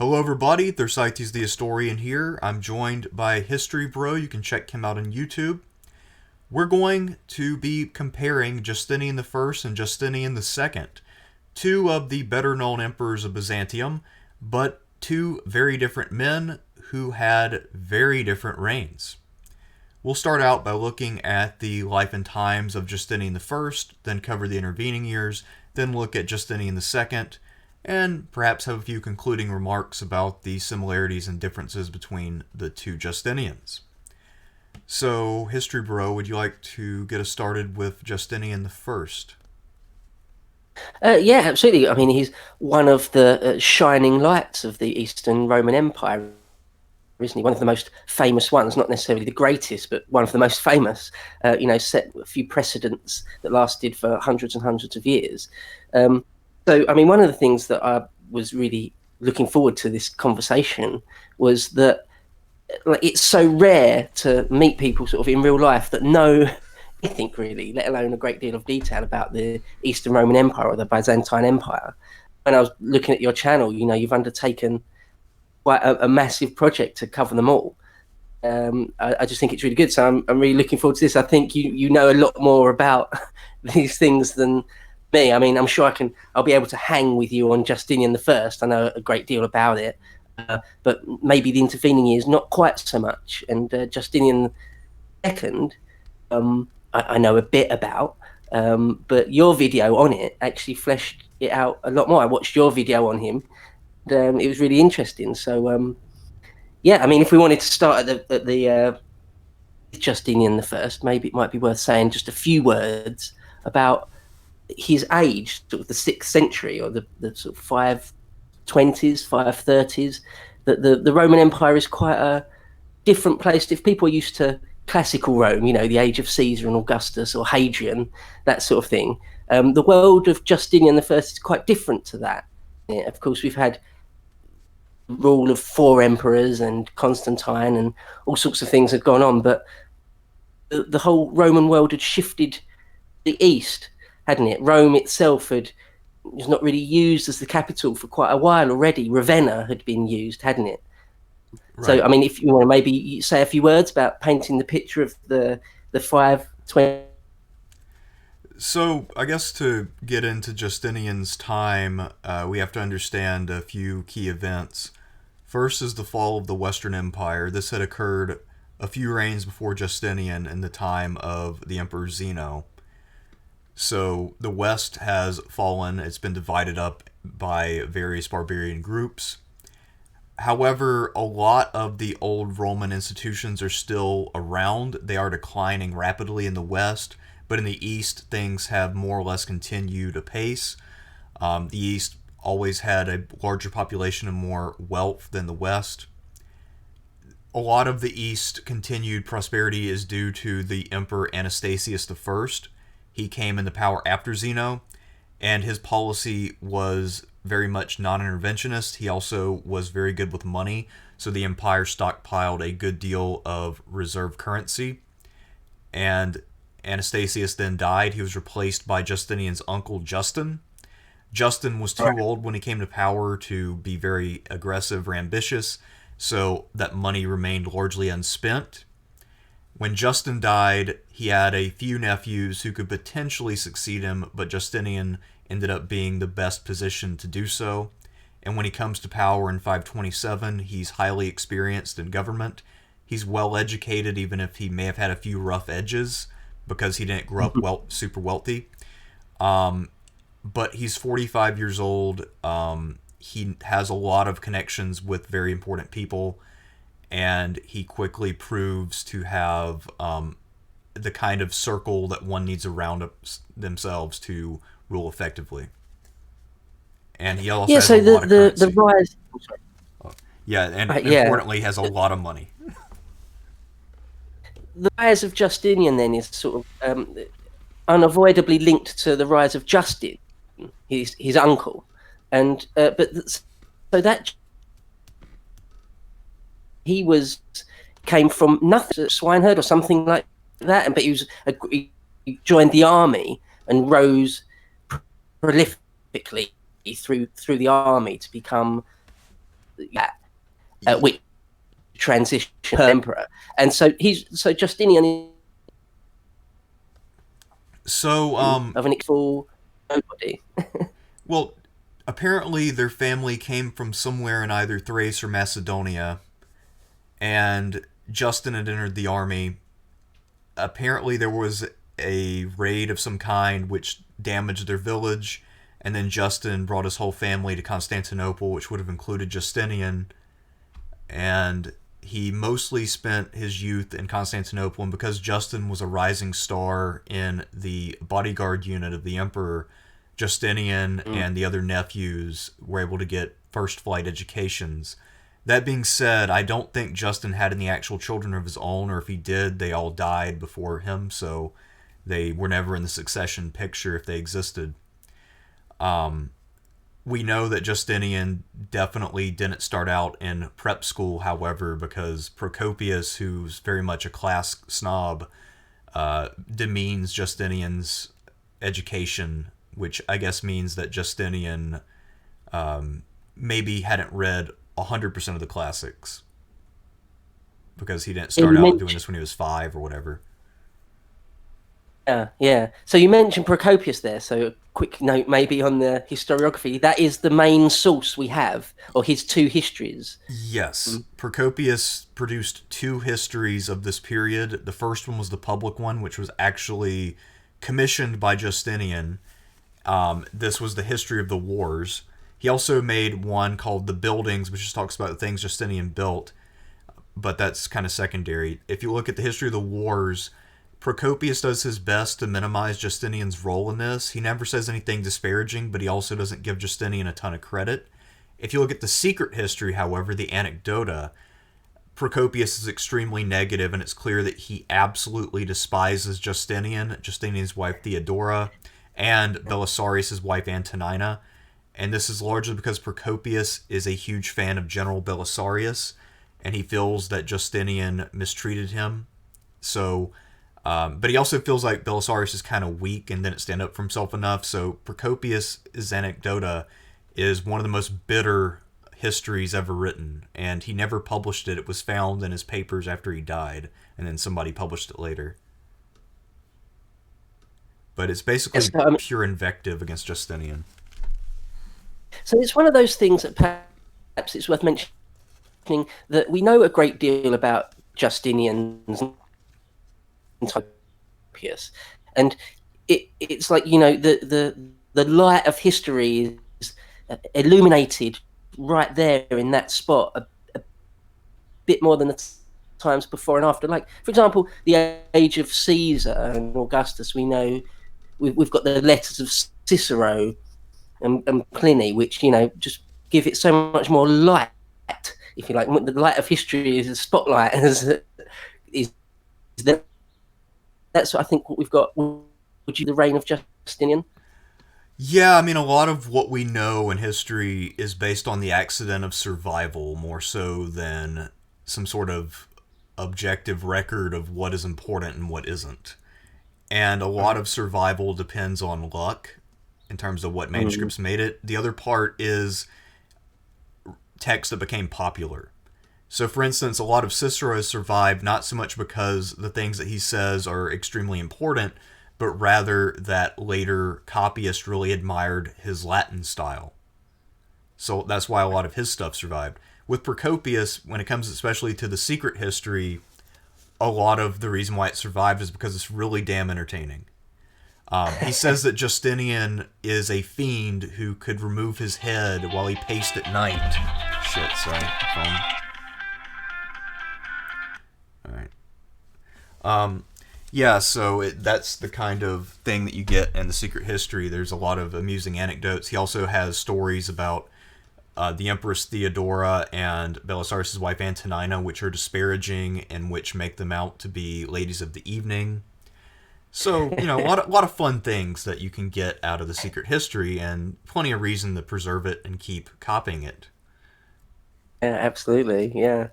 Hello, everybody. Thersites the Historian here. I'm joined by History Bro. You can check him out on YouTube. We're going to be comparing Justinian the First and Justinian the Second, two of the better-known emperors of Byzantium, but two very different men who had very different reigns. We'll start out by looking at the life and times of Justinian the First, then cover the intervening years, then look at Justinian the Second, and perhaps have a few concluding remarks about the similarities and differences between the two Justinians. So, History Bro, would you like to get us started with Justinian the First? Yeah, absolutely. I mean, he's one of the shining lights of the Eastern Roman Empire, isn't he? One of the most famous ones, not necessarily the greatest, but one of the most famous. Set a few precedents that lasted for hundreds and hundreds of years. So, I mean, one of the things that I was really looking forward to this conversation was that it's so rare to meet people sort of in real life that know anything really, let alone a great deal of detail about the Eastern Roman Empire or the Byzantine Empire. When I was looking at your channel, you've undertaken quite a massive project to cover them all. I just think it's really good. So I'm really looking forward to this. I think you know a lot more about these things than me. I mean, I'm sure I'll be able to hang with you on Justinian the First. I know a great deal about it, but maybe the intervening years not quite so much. And Justinian the Second, I know a bit about, but your video on it actually fleshed it out a lot more. I watched your video on him. And, it was really interesting. So yeah, I mean, if we wanted to start at the Justinian the First, maybe it might be worth saying just a few words about his age, sort of the 6th century or the sort of 520s, 530s. That the Roman Empire is quite a different place. If people are used to classical Rome, the age of Caesar and Augustus or Hadrian, that sort of thing, the world of Justinian the First is quite different to that. Yeah, of course, we've had rule of 4 emperors and Constantine and all sorts of things had gone on, but the whole Roman world had shifted to the east, hadn't it? Rome itself was not really used as the capital for quite a while already. Ravenna had been used, hadn't it? Right. So, I mean, if you want to maybe say a few words about painting the picture of the 520. So, I guess to get into Justinian's time, we have to understand a few key events. First is the fall of the Western Empire. This had occurred a few reigns before Justinian in the time of the Emperor Zeno. So the West has fallen. It's been divided up by various barbarian groups. However, a lot of the old Roman institutions are still around. They are declining rapidly in the West, but in the East, things have more or less continued apace. The East always had a larger population and more wealth than the West. A lot of the East continued prosperity is due to the Emperor Anastasius I. He came into power after Zeno, and his policy was very much non-interventionist. He also was very good with money, so the empire stockpiled a good deal of reserve currency. And Anastasius then died. He was replaced by Justinian's uncle, Justin. Justin was too old when he came to power to be very aggressive or ambitious, so that money remained largely unspent. When Justin died, he had a few nephews who could potentially succeed him, but Justinian ended up being the best positioned to do so. And when he comes to power in 527, he's highly experienced in government. He's well educated, even if he may have had a few rough edges because he didn't grow up super wealthy. But he's 45 years old. He has a lot of connections with very important people, and he quickly proves to have the kind of circle that one needs around themselves to rule effectively. And he also has a lot of currency. The rise. Yeah, and Yeah, importantly, has a lot of money. the rise of Justinian then is sort of unavoidably linked to the rise of Justin, his uncle, and so that he came from nothing, swineherd or something like that, but he joined the army and rose prolifically through the army to become which transition emperor. And so Justinian So, of an equal nobody. well, apparently their family came from somewhere in either Thrace or Macedonia, and Justin had entered the army. Apparently, there was a raid of some kind which damaged their village, and then Justin brought his whole family to Constantinople, which would have included Justinian, and he mostly spent his youth in Constantinople. And because Justin was a rising star in the bodyguard unit of the emperor, Justinian and the other nephews were able to get first flight educations. That being said, I don't think Justin had any actual children of his own, or if he did, they all died before him, so they were never in the succession picture if they existed. We know that Justinian definitely didn't start out in prep school, however, because Procopius, who's very much a class snob, demeans Justinian's education, which I guess means that Justinian maybe hadn't read 100% of the classics because he didn't start out doing this when he was 5 or whatever. Yeah. So you mentioned Procopius there. So a quick note maybe on the historiography. That is the main source we have, or his 2 histories. Yes. Procopius produced 2 histories of this period. The first one was the public one, which was actually commissioned by Justinian. This was the history of the wars. He also made one called The Buildings, which just talks about the things Justinian built, but that's kind of secondary. If you look at the history of the wars, Procopius does his best to minimize Justinian's role in this. He never says anything disparaging, but he also doesn't give Justinian a ton of credit. If you look at the secret history, however, the Anecdota, Procopius is extremely negative, and it's clear that he absolutely despises Justinian, Justinian's wife Theodora, and Belisarius' wife Antonina. And this is largely because Procopius is a huge fan of General Belisarius, and he feels that Justinian mistreated him. So, but he also feels like Belisarius is kind of weak and didn't stand up for himself enough. So Procopius' Anecdota is one of the most bitter histories ever written, and he never published it. It was found in his papers after he died, and then somebody published it later. But it's basically pure invective against Justinian. So it's one of those things that perhaps it's worth mentioning that we know a great deal about Justinian's Procopius, and it's like, you know, the light of history is illuminated right there in that spot a bit more than the times before and after. Like, for example, the age of Caesar and Augustus, we know we've got the letters of Cicero and Pliny, which, you know, just give it so much more light, if you like. The light of history is a spotlight, is that. That's, I think, what we've got. Would you the reign of Justinian? Yeah, I mean, a lot of what we know in history is based on the accident of survival more so than some sort of objective record of what is important and what isn't. And a lot of survival depends on luck in terms of what manuscripts made it. The other part is texts that became popular. So, for instance, a lot of Cicero survived not so much because the things that he says are extremely important, but rather that later copyists really admired his Latin style. So that's why a lot of his stuff survived. With Procopius, when it comes especially to the secret history, a lot of the reason why it survived is because it's really damn entertaining. He says that Justinian is a fiend who could remove his head while he paced at night. Shit, sorry. Phone. Alright. Yeah, so that's the kind of thing that you get in the secret history. There's a lot of amusing anecdotes. He also has stories about the Empress Theodora and Belisarius' wife Antonina, which are disparaging and which make them out to be ladies of the evening. So, you know, a lot of fun things that you can get out of the secret history, and plenty of reason to preserve it and keep copying it. Yeah, absolutely. Yeah.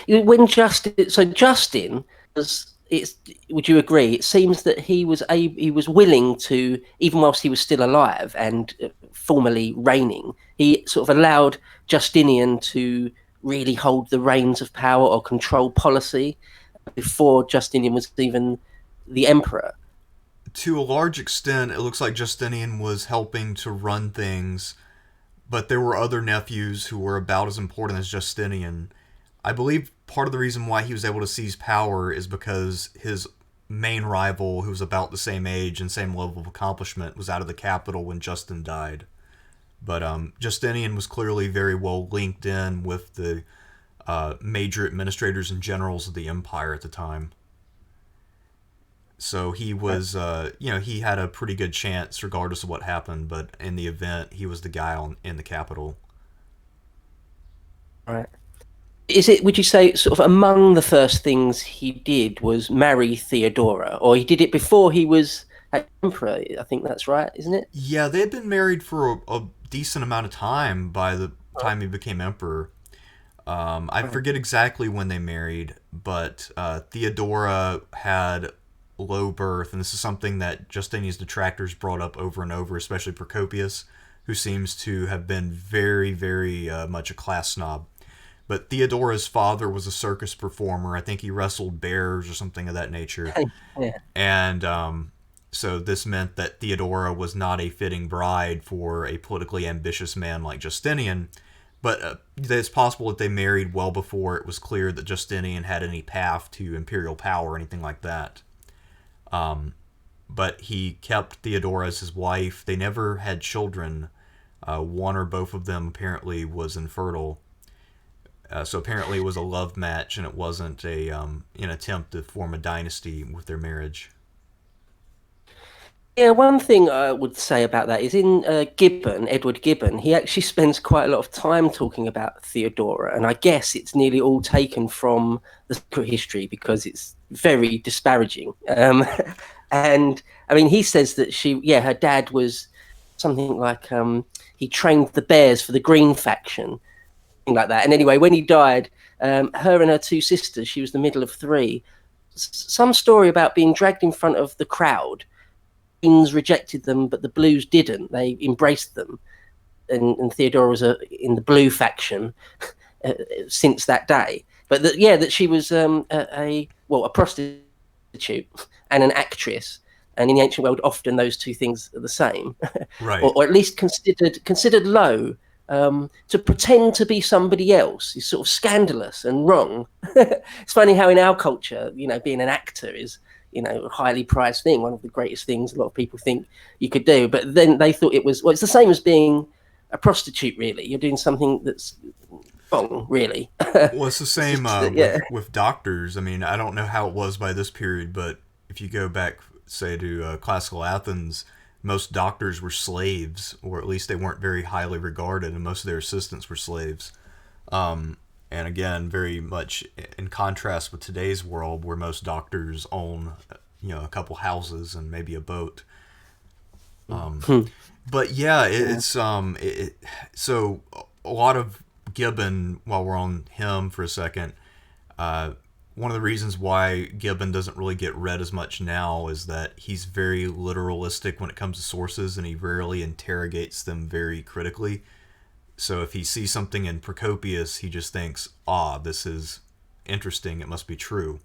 When Justin was, would you agree? It seems that he was willing to, even whilst he was still alive and formally reigning, he sort of allowed Justinian to really hold the reins of power or control policy before Justinian was even the emperor. To a large extent, it looks like Justinian was helping to run things, but there were other nephews who were about as important as Justinian. I believe part of the reason why he was able to seize power is because his main rival, who was about the same age and same level of accomplishment, was out of the capital when Justin died. But Justinian was clearly very well linked in with the major administrators and generals of the empire at the time. So he was, he had a pretty good chance regardless of what happened. But in the event, he was the guy in the capital. Right. Is it? Would you say sort of among the first things he did was marry Theodora, or he did it before he was emperor? I think that's right, isn't it? Yeah, they had been married for a decent amount of time by the time he became emperor. I Right. forget exactly when they married, but Theodora had low birth, and this is something that Justinian's detractors brought up over and over, especially Procopius, who seems to have been very, very much a class snob. But Theodora's father was a circus performer. I think he wrestled bears or something of that nature. Yeah. And so this meant that Theodora was not a fitting bride for a politically ambitious man like Justinian. But it's possible that they married well before it was clear that Justinian had any path to imperial power or anything like that. But he kept Theodora as his wife. They never had children. One or both of them apparently was infertile. So apparently it was a love match, and it wasn't an attempt to form a dynasty with their marriage. Yeah, one thing I would say about that is in Gibbon, Edward Gibbon, he actually spends quite a lot of time talking about Theodora, and I guess it's nearly all taken from the secret history because it's very disparaging. And I mean, he says that her dad was something like he trained the bears for the Green faction, thing like that. And anyway, when he died, her and her two sisters, she was the middle of three, some story about being dragged in front of the crowd. Greens rejected them, but the Blues didn't. They embraced them, and Theodora was in the Blue faction since that day. But that she was a prostitute and an actress, and in the ancient world, often those two things are the same, Right. or at least considered low. To pretend to be somebody else is sort of scandalous and wrong. It's funny how in our culture, being an actor is a highly prized thing, one of the greatest things a lot of people think you could do. But then they thought it's the same as being a prostitute, really. You're doing something that's wrong, really. Well, it's the It's same just, with doctors. I mean, I don't know how it was by this period, but if you go back, say, to classical Athens, most doctors were slaves, or at least they weren't very highly regarded, and most of their assistants were slaves. And again, very much in contrast with today's world, where most doctors own, a couple houses and maybe a boat. But yeah, so a lot of Gibbon. While we're on him for a second, one of the reasons why Gibbon doesn't really get read as much now is that he's very literalistic when it comes to sources, and he rarely interrogates them very critically. So if he sees something in Procopius, he just thinks, this is interesting, it must be true.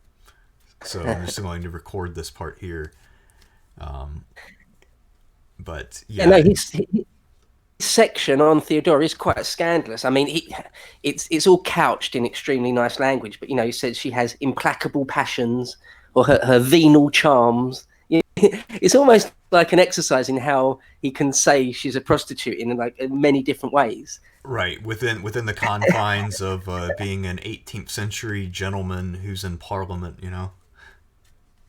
So I'm just going to record this part here. But yeah, yeah, no, his section on Theodora is quite scandalous. I mean, it's all couched in extremely nice language, but he says she has implacable passions or her venal charms. It's almost like an exercise in how he can say she's a prostitute in many different ways. right, within the confines of being an 18th century gentleman who's in Parliament.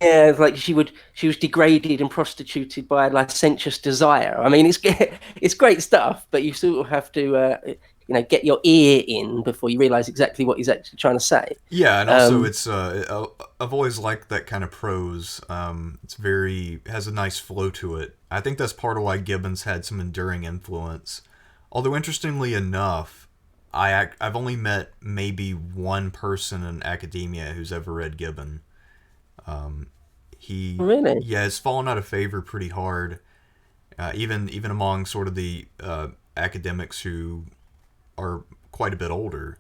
Yeah, it's like she was degraded and prostituted by licentious desire. I mean, it's great stuff, but you sort of have to get your ear in before you realize exactly what he's actually trying to say. Yeah, and also it's I've always liked that kind of prose. It's has a nice flow to it. I think that's part of why Gibbon's had some enduring influence. Although interestingly enough, I've only met maybe one person in academia who's ever read Gibbon. He Really? Yeah, has fallen out of favor pretty hard, even among sort of the academics who are quite a bit older.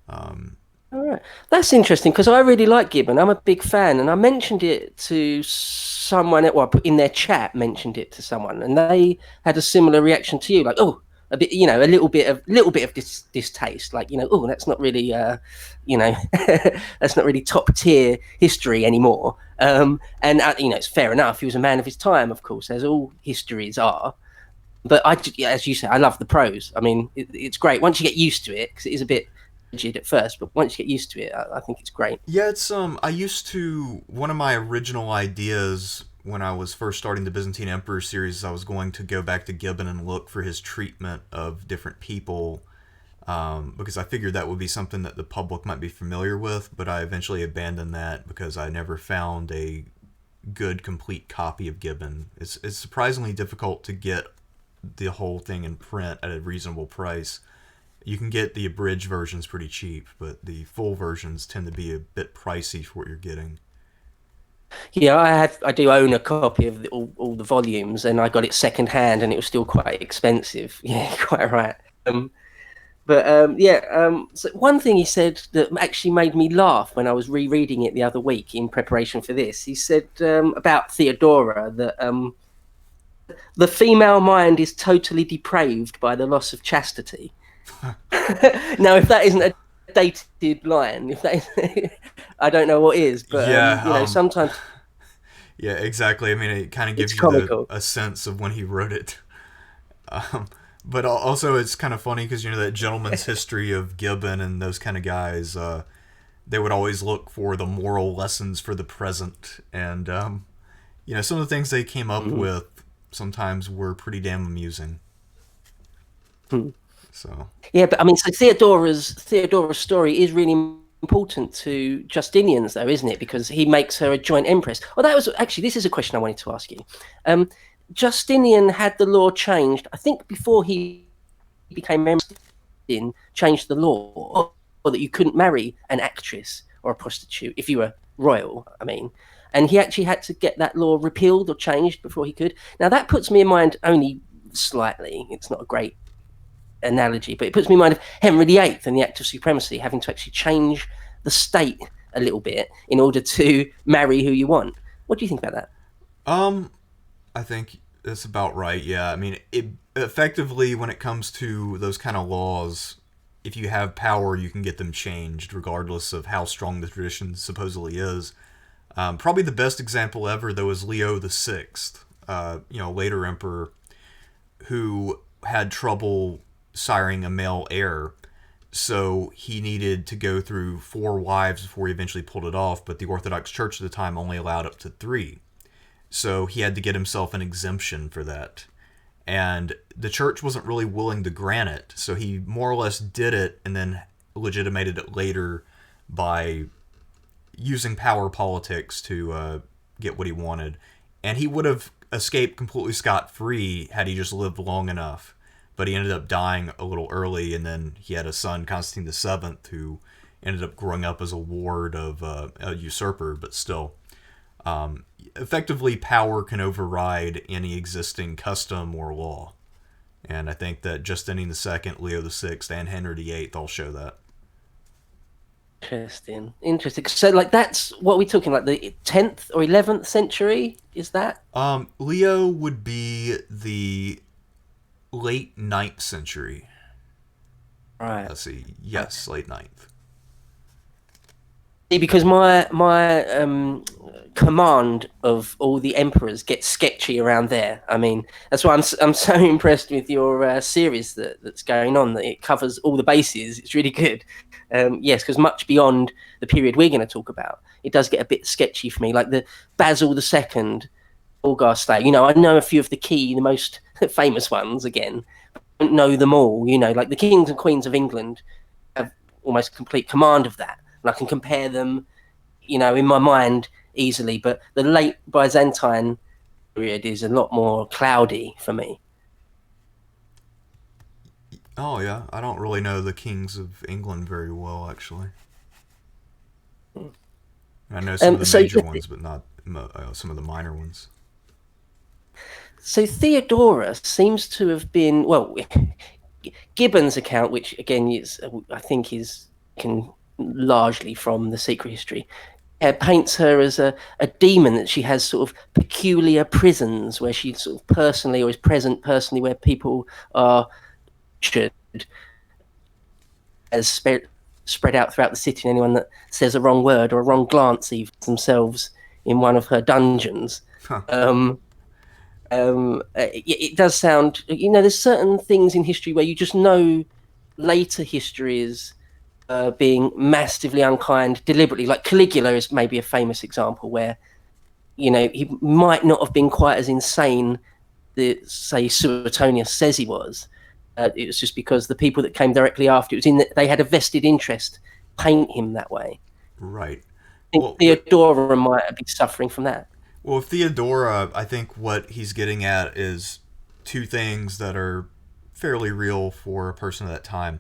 Um, All right, that's interesting because I really like Gibbon. I'm a big fan, and I mentioned it to someone. Well, I put in their chat, mentioned it to someone, and they had a similar reaction to you, like, "Oh, a bit, a little bit of distaste, like, oh, that's not really, you know, that's not really top tier history anymore." And it's fair enough. He was a man of his time, of course, as all histories are. But as you say, I love the prose. I mean, it's great once you get used to it because it is a bit rigid at first, but once you get used to it, I think it's great. yeah, it's I used to one of my original ideas when I was first starting the Byzantine Emperor series. I was going to go back to Gibbon and look for his treatment of different people, because I figured that would be something that the public might be familiar with. But I eventually abandoned that because I never found a good complete copy of Gibbon. It's surprisingly difficult to get the whole thing in print at a reasonable price. You can get the abridged versions pretty cheap, but the full versions tend to be a bit pricey for what you're getting. Yeah, I do own a copy of all the volumes, and I got it second hand, and it was still quite expensive. Yeah, quite right. So one thing he said that actually made me laugh when I was rereading it the other week in preparation for this, he said about Theodora that the female mind is totally depraved by the loss of chastity. Now, if that isn't a dated line, if that is, I don't know what is, but Yeah, sometimes yeah, exactly. I mean, it kind of it's gives you the comical. a sense of when he wrote it. Um, but also, it's kind of funny because that gentleman's history of Gibbon and those kind of guys. They would always look for the moral lessons for the present, and some of the things they came up Mhm. with sometimes were pretty damn amusing. Hmm. So Yeah, but I mean, so Theodora's story is really important to Justinian's, though, isn't it? Because he makes her a joint empress. Well, that was actually, this is a question I wanted to ask you. Um, Justinian had the law changed, I think, before he became emperor. Changed the law, or that you couldn't marry an actress or a prostitute if you were royal. I mean, and he actually had to get that law repealed or changed before he could. Now that puts me in mind only slightly. It's not a great analogy, but it puts me in mind of Henry VIII and the Act of Supremacy having to actually change the state a little bit in order to marry who you want. What do you think about that? um, I think that's about right. Yeah, I mean, it effectively when it comes to those kind of laws, if you have power, you can get them changed, regardless of how strong the tradition supposedly is. Probably the best example ever, though, is Leo the Sixth. Later emperor who had trouble siring a male heir. So he needed to go through four wives before he eventually pulled it off, but the Orthodox Church at the time only allowed up to three. So he had to get himself an exemption for that. And the church wasn't really willing to grant it. So he more or less did it and then legitimated it later by using power politics to get what he wanted. And he would have escaped completely scot free had he just lived long enough. But he ended up dying a little early, and then he had a son, Constantine VII, who ended up growing up as a ward of a usurper, but still. Effectively, power can override any existing custom or law. And I think that Justinian II, Leo VI, and Henry VIII all show that. Interesting, interesting. So, like, that's what we're talking, like the 10th or 11th century. Is that Leo would be the late ninth century. right? Let's see. Right. Yes, late ninth. Because my command of all the emperors gets sketchy around there. I mean, that's why I'm so impressed with your series that's going on. That it covers all the bases. It's really good. Yes, because much beyond the period we're going to talk about, it does get a bit sketchy for me. Like the Basil II, August Day. I know a few of the most famous ones. Again, I don't know them all. Like the kings and queens of England have almost complete command of that, and I can compare them, in my mind easily. But the late Byzantine period is a lot more cloudy for me. Oh yeah, I don't really know the kings of England very well actually. I know some of the So major ones, but not some of the minor ones. So Theodora seems to have been, well, Gibbon's account, which again is, I think, is can largely from the secret history, paints her as a demon, that she has sort of peculiar prisons where she sort of personally, or is present personally, where people are should as spread out throughout the city, and anyone that says a wrong word or a wrong glance even themselves in one of her dungeons. Huh. It does sound, there's certain things in history where you just know later history is being massively unkind deliberately. Like Caligula is maybe a famous example where, he might not have been quite as insane that, say, Suetonius says he was. It was just because the people that came directly after, it was in that they had a vested interest paint him that way. Right. I think Theodora might be suffering from that. Well, Theodora, I think what he's getting at is two things that are fairly real for a person at that time.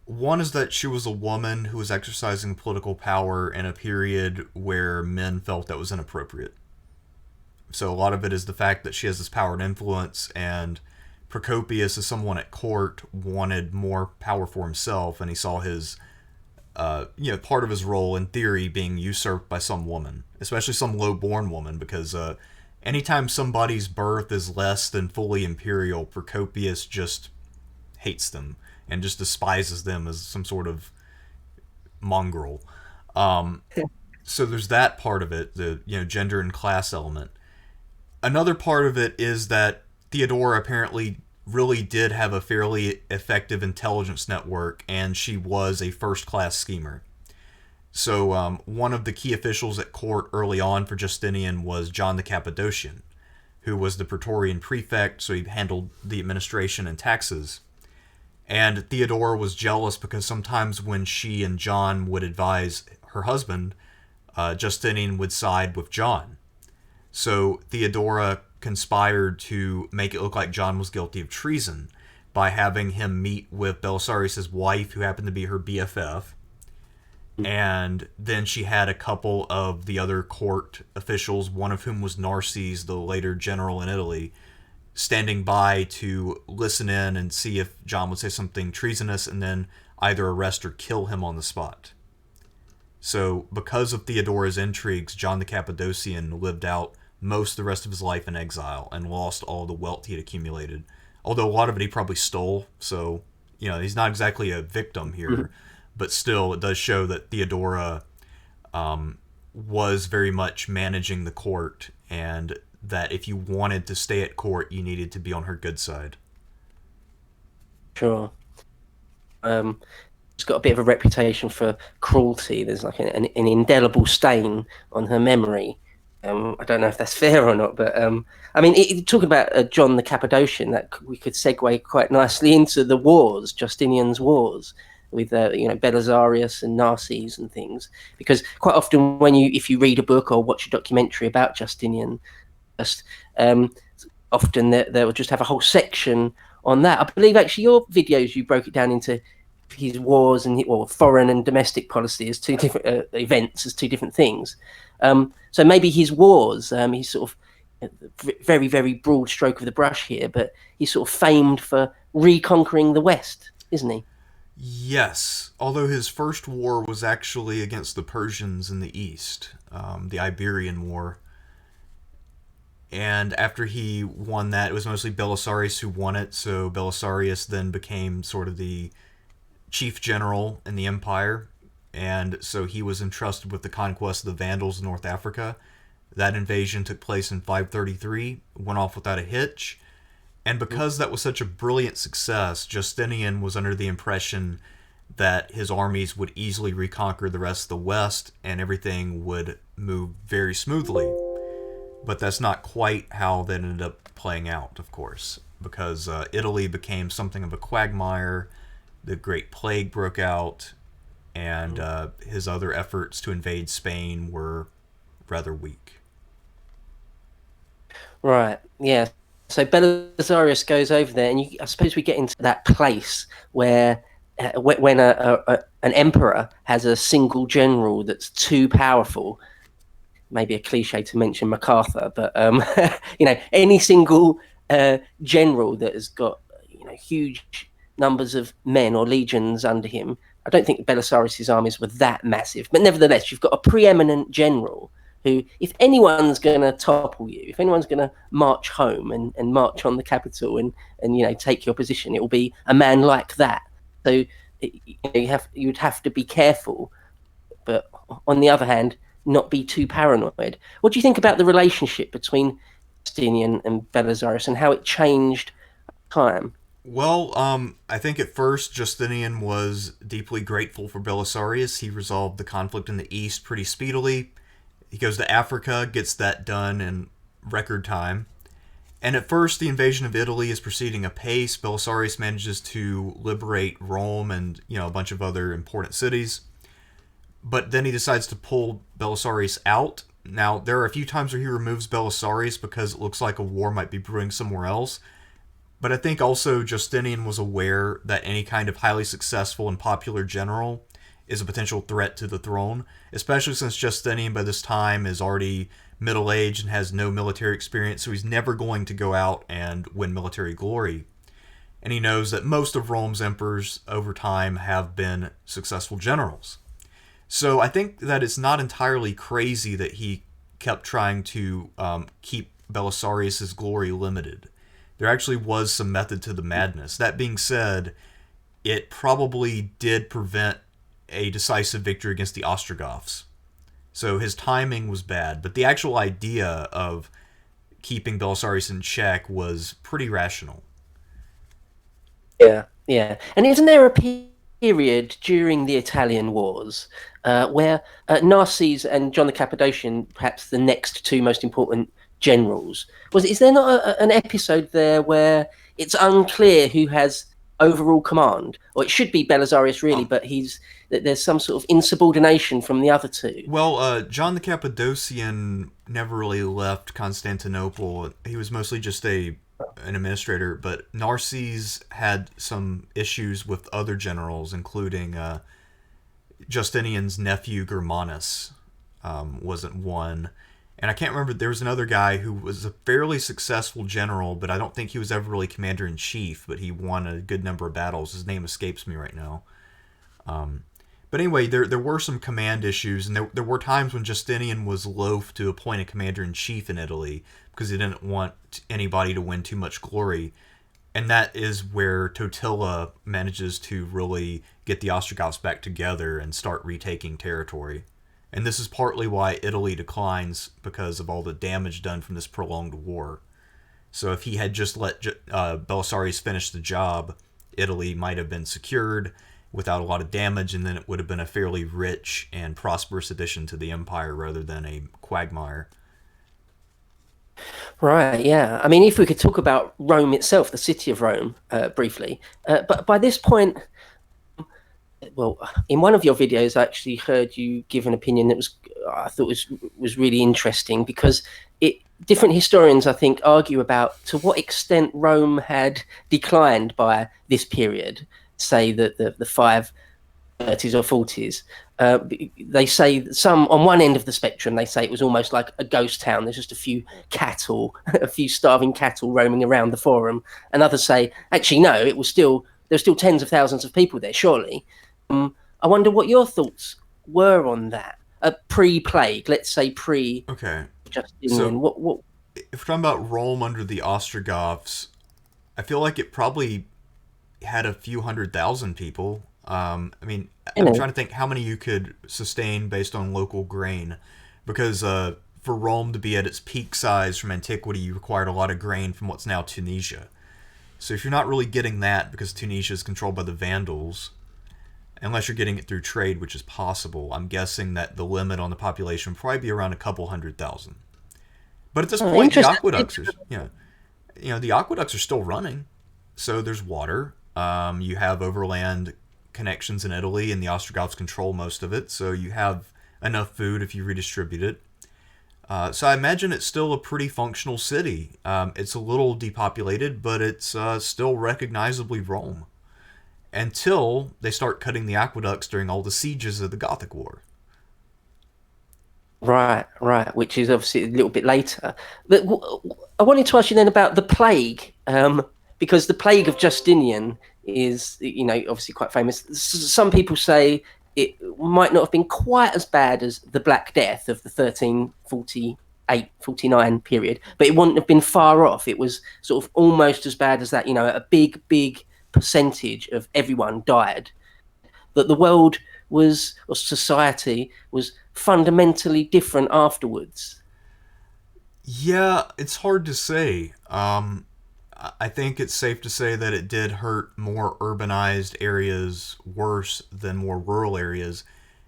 One is that she was a woman who was exercising political power in a period where men felt that was inappropriate. So a lot of it is the fact that she has this power and influence, and Procopius, as someone at court, wanted more power for himself, and he saw his, part of his role in theory being usurped by some woman, especially some low-born woman, because anytime somebody's birth is less than fully imperial, Procopius just hates them and just despises them as some sort of mongrel. So there's that part of it, the gender and class element. Another part of it is that Theodora apparently really did have a fairly effective intelligence network, and she was a first-class schemer. So one of the key officials at court early on for Justinian was John the Cappadocian, who was the Praetorian prefect, so he handled the administration and taxes. And Theodora was jealous because sometimes when she and John would advise her husband, Justinian would side with John. So Theodora conspired to make it look like John was guilty of treason by having him meet with Belisarius' wife, who happened to be her BFF. And then she had a couple of the other court officials, one of whom was Narses, the later general in Italy, standing by to listen in and see if John would say something treasonous, and then either arrest or kill him on the spot. So because of Theodora's intrigues, John the Cappadocian lived out most of the rest of his life in exile and lost all the wealth he had accumulated. Although a lot of it he probably stole, so he's not exactly a victim here. Mm-hmm. But still, it does show that Theodora was very much managing the court, and that if you wanted to stay at court, you needed to be on her good side. Sure. She's got a bit of a reputation for cruelty. There's like an indelible stain on her memory. I don't know if that's fair or not, but talking about John the Cappadocian, that we could segue quite nicely into the wars, Justinian's wars, with Belisarius and Narses and things, because quite often if you read a book or watch a documentary about Justinian, often they'll just have a whole section on that. I believe actually your videos, you broke it down into his wars and foreign and domestic policy as two different events, as two different things. So maybe his wars, he's sort of very, very broad stroke of the brush here, but he's sort of famed for reconquering the West, isn't he? Yes, although his first war was actually against the Persians in the east, the Iberian War. And after he won that, it was mostly Belisarius who won it, so Belisarius then became sort of the chief general in the empire, and so he was entrusted with the conquest of the Vandals in North Africa. That invasion took place in 533, went off without a hitch, and because that was such a brilliant success, Justinian was under the impression that his armies would easily reconquer the rest of the West and everything would move very smoothly. But that's not quite how that ended up playing out, of course, because Italy became something of a quagmire, the Great Plague broke out, and his other efforts to invade Spain were rather weak. Right, yeah. So Belisarius goes over there, and I suppose we get into that place where when an emperor has a single general that's too powerful, maybe a cliche to mention MacArthur, but any single general that has got huge numbers of men or legions under him. I don't think Belisarius' armies were that massive, but nevertheless, you've got a preeminent general who, if anyone's going to topple you, if anyone's going to march home and march on the capital and take your position, it will be a man like that. So you would have to be careful, but on the other hand, not be too paranoid. What do you think about the relationship between Justinian and Belisarius and how it changed time? Well, I think at first Justinian was deeply grateful for Belisarius. He resolved the conflict in the east pretty speedily. He goes to Africa, gets that done in record time. And at first, the invasion of Italy is proceeding apace. Belisarius manages to liberate Rome and a bunch of other important cities. But then he decides to pull Belisarius out. Now, there are a few times where he removes Belisarius because it looks like a war might be brewing somewhere else. But I think also Justinian was aware that any kind of highly successful and popular general is a potential threat to the throne, especially since Justinian by this time is already middle-aged and has no military experience, so he's never going to go out and win military glory. And he knows that most of Rome's emperors over time have been successful generals. So I think that it's not entirely crazy that he kept trying to keep Belisarius' glory limited. There actually was some method to the madness. That being said, it probably did prevent a decisive victory against the Ostrogoths. So his timing was bad, but the actual idea of keeping Belisarius in check was pretty rational. Yeah. And isn't there a period during the Italian Wars where Narses and John the Cappadocian, perhaps the next two most important generals, is there not an episode there where it's unclear who has overall command? Or it should be Belisarius, really, but there's some sort of insubordination from the other two. Well, John the Cappadocian never really left Constantinople. He was mostly just an administrator, but Narses had some issues with other generals, including Justinian's nephew Germanus wasn't one. And I can't remember, there was another guy who was a fairly successful general, but I don't think he was ever really commander-in-chief, but he won a good number of battles. His name escapes me right now. But anyway, there were some command issues, and there were times when Justinian was loath to appoint a commander-in-chief in Italy because he didn't want anybody to win too much glory. And that is where Totila manages to really get the Ostrogoths back together and start retaking territory. And this is partly why Italy declines, because of all the damage done from this prolonged war. So if he had just let Belisarius finish the job, Italy might have been secured without a lot of damage, and then it would have been a fairly rich and prosperous addition to the empire rather than a quagmire. Right, yeah. I mean, if we could talk about Rome itself, the city of Rome, briefly. But by this point, well, in one of your videos, I actually heard you give an opinion that I thought was really interesting, because different historians, I think, argue about to what extent Rome had declined by this period, say that the 530s or 40s. They say some on one end of the spectrum, they say it was almost like a ghost town. There's just a few cattle, a few starving cattle roaming around the forum. And others say, actually, no, there's still tens of thousands of people there, surely. I wonder what your thoughts were on that. Pre-plague, let's say Okay. Justinian. So, what? if we're talking about Rome under the Ostrogoths, I feel like it probably had a few 100,000 people. I mean, I'm trying to think how many you could sustain based on local grain, because for Rome to be at its peak size from antiquity, you required a lot of grain from what's now Tunisia. So if you're not really getting that because Tunisia is controlled by the Vandals, unless you're getting it through trade, which is possible, I'm guessing that the limit on the population would probably be around a couple 100,000. But at this point, the aqueducts the aqueducts are still running, so there's water. You have overland connections in Italy, and the Ostrogoths control most of it, so you have enough food if you redistribute it. So I imagine it's still a pretty functional city. It's a little depopulated, but it's still recognizably Rome. Until they start cutting the aqueducts during all the sieges of the Gothic War. Right, which is obviously a little bit later. But I wanted to ask you then about the plague, because the plague of Justinian is, obviously quite famous. Some people say it might not have been quite as bad as the Black Death of the 1348-49 period, but it wouldn't have been far off. It was sort of almost as bad as that. A big percentage of everyone died. That the world was, or society was, fundamentally different afterwards. Yeah, it's hard to say. I think it's safe to say that it did hurt more urbanized areas worse than more rural areas.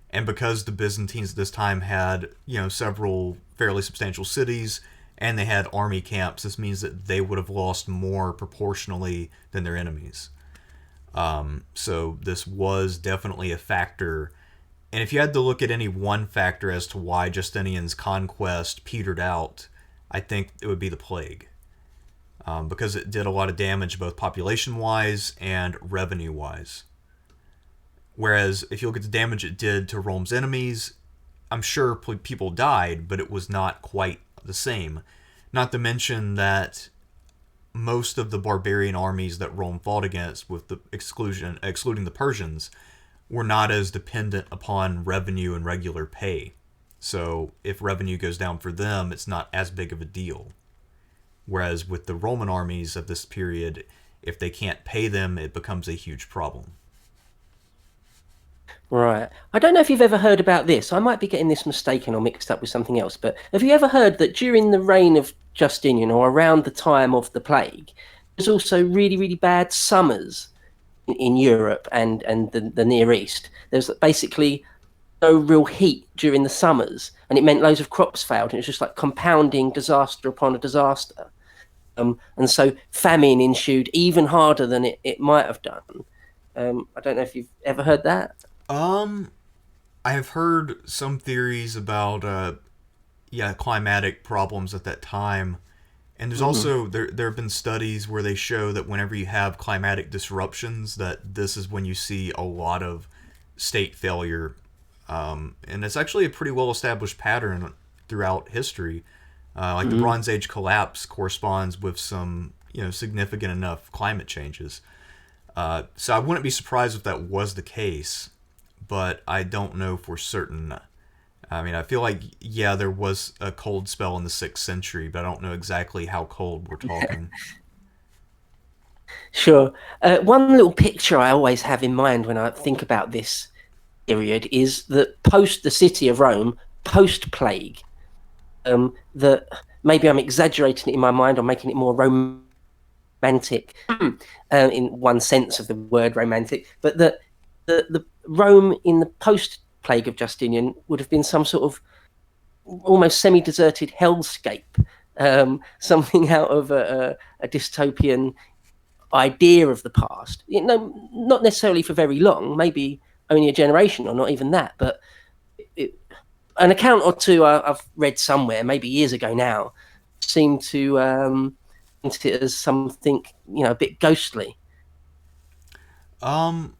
And because the Byzantines at this time had, several fairly substantial cities and they had army camps, this means that they would have lost more proportionally than their enemies. So this was definitely a factor. And if you had to look at any one factor as to why Justinian's conquest petered out, I think it would be the plague. Because it did a lot of damage both population wise and revenue wise. Whereas if you look at the damage it did to Rome's enemies, I'm sure people died, but it was not quite the same. Not to mention that most of the barbarian armies that Rome fought against, with the excluding the Persians, were not as dependent upon revenue and regular pay. So if revenue goes down for them, it's not as big of a deal. Whereas with the Roman armies of this period, if they can't pay them, it becomes a huge problem. Right. I don't know if you've ever heard about this. I might be getting this mistaken or mixed up with something else, but have you ever heard that during the reign of Justinian, or around the time of the plague, there's also really bad summers in Europe and the Near East? There's basically no real heat during the summers, and it meant loads of crops failed, and it was just like compounding disaster upon a disaster. And so famine ensued even harder than it might have done. I don't know if you've ever heard that. Um, I have heard some theories about climatic problems at that time. And there's Mm. also there have been studies where they show that whenever you have climatic disruptions, that this is when you see a lot of state failure. And it's actually a pretty well established pattern throughout history. Like the Mm. Bronze Age collapse corresponds with some significant enough climate changes. So I wouldn't be surprised if that was the case, but I don't know for certain. I mean, I feel like, yeah, there was a cold spell in the 6th century, but I don't know exactly how cold we're talking. Sure. One little picture I always have in mind when I think about this period is that post the city of Rome, post plague, that maybe I'm exaggerating it in my mind or making it more romantic in one sense of the word romantic, but that the Rome in the post plague of Justinian would have been some sort of almost semi-deserted hellscape, something out of a dystopian idea of the past. Not necessarily for very long, maybe only a generation or not even that, but an account or two I've read somewhere, maybe years ago now, seem to paint it as something a bit ghostly. Um,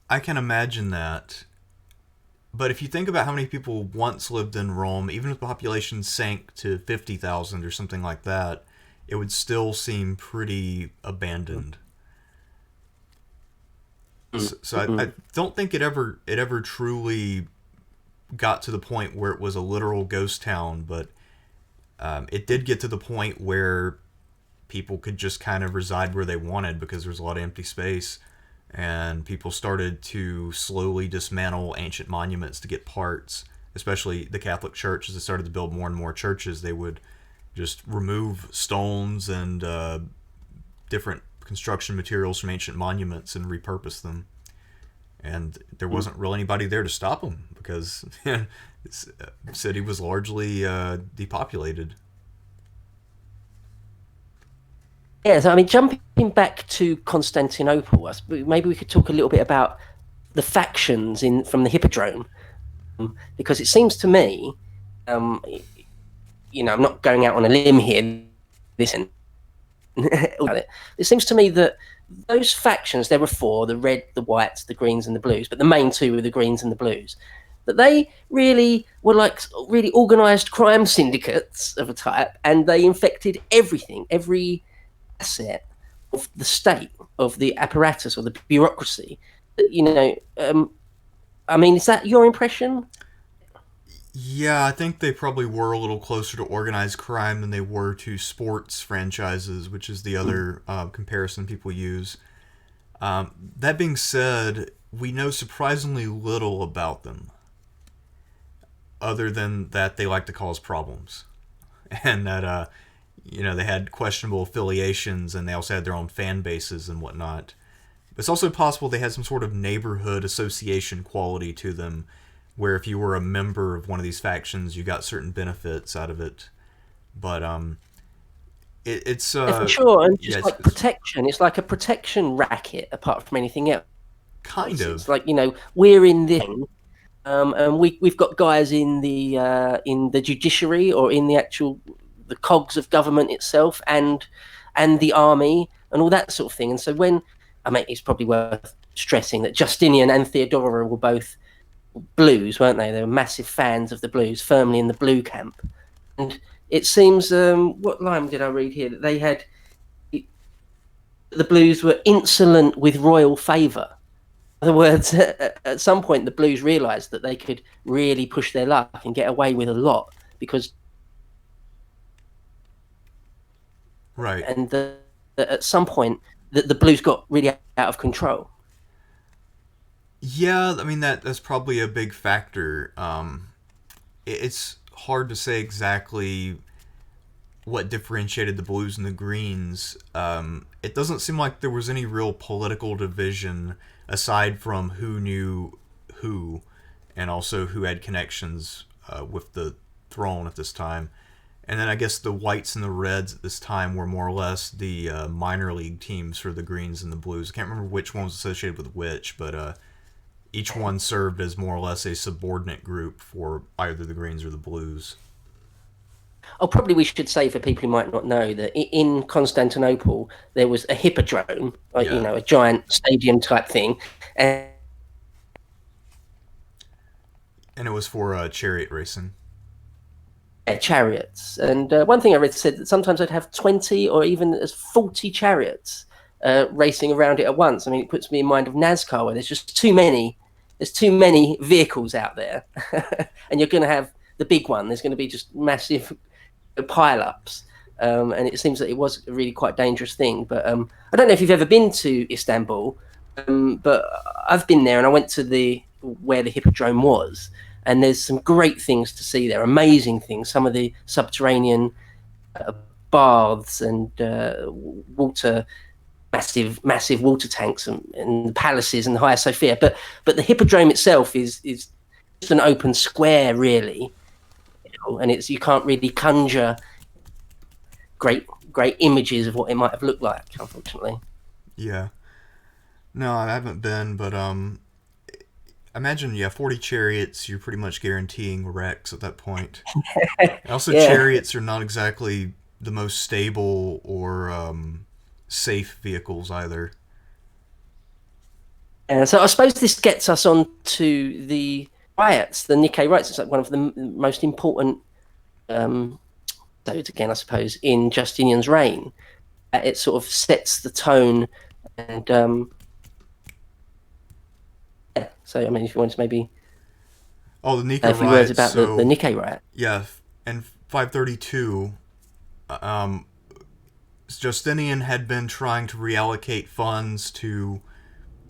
I can imagine that. But if you think about how many people once lived in Rome, even if the population sank to 50,000 or something like that, it would still seem pretty abandoned. So I don't think it ever truly got to the point where it was a literal ghost town, but it did get to the point where people could just kind of reside where they wanted because there was a lot of empty space, and people started to slowly dismantle ancient monuments to get parts. Especially the Catholic Church, as they started to build more and more churches, they would just remove stones and different construction materials from ancient monuments and repurpose them. And there wasn't really anybody there to stop them because the city was largely depopulated. Yeah, so I mean, jumping back to Constantinople, maybe we could talk a little bit about the factions from the Hippodrome, because it seems to me, um, I'm not going out on a limb here. Listen, it seems to me that those factions, there were four: the red, the whites, the greens, and the blues. But the main two were the greens and the blues. that they really were like really organized crime syndicates of a type, and they infected everything, every asset of the state, of the apparatus or the bureaucracy. I mean, is that your impression? Yeah, I think they probably were a little closer to organized crime than they were to sports franchises, which is the other comparison people use. That being said, we know surprisingly little about them, other than that they like to cause problems, and that they had questionable affiliations, and they also had their own fan bases and whatnot. It's also possible they had some sort of neighborhood association quality to them, where if you were a member of one of these factions, you got certain benefits out of it. But it's Yeah, for sure, and yeah, just like protection, it's like a protection racket apart from anything else. kind It's of like we're in this, and we've got guys in the judiciary or in the cogs of government itself, and the army and all that sort of thing. And so I mean, it's probably worth stressing that Justinian and Theodora were both Blues, weren't they? They were massive fans of the Blues, firmly in the blue camp. And it seems, what line did I read here? That the Blues were insolent with royal favour. In other words, at some point, the Blues realised that they could really push their luck and get away with a lot because, right. and at some point, the Blues got really out of control. Yeah, I mean that's probably a big factor. It's hard to say exactly what differentiated the blues and the greens. It doesn't seem like there was any real political division aside from who knew who, and also who had connections with the throne at this time. And then I guess the whites and the reds at this time were more or less the minor league teams for the greens and the blues. I can't remember which one was associated with which, but each one served as more or less a subordinate group for either the greens or the blues. Oh, probably we should say for people who might not know that in Constantinople there was a hippodrome, like Yeah. a giant stadium type thing, and And it was for chariot racing. chariots. And one thing I read said that sometimes they'd have 20 or even as 40 chariots racing around it at once. I mean, it puts me in mind of NASCAR, where there's just too many. There's too many vehicles out there, and you're going to have the big one. There's going to be just massive pile-ups, and it seems that it was a really quite dangerous thing. But I don't know if you've ever been to Istanbul, but I've been there, and I went to where the Hippodrome was, and there's some great things to see there, amazing things. Some of the subterranean baths and massive water tanks and palaces and Hagia Sophia. But the Hippodrome itself is just an open square, really, and you can't really conjure great images of what it might have looked like, unfortunately. Yeah. No, I haven't been, but imagine 40 chariots. You're pretty much guaranteeing wrecks at that point. Also, Yeah. chariots are not exactly the most stable or safe vehicles either. So I suppose this gets us on to the riots, the Nikkei riots. It's like one of the most important episodes, again, I suppose, in Justinian's reign. It sort of sets the tone, and yeah. So I mean, if you want to maybe Oh, the Nika a few riots. words about So the Nikkei riot. yeah, in 532, um, Justinian had been trying to reallocate funds to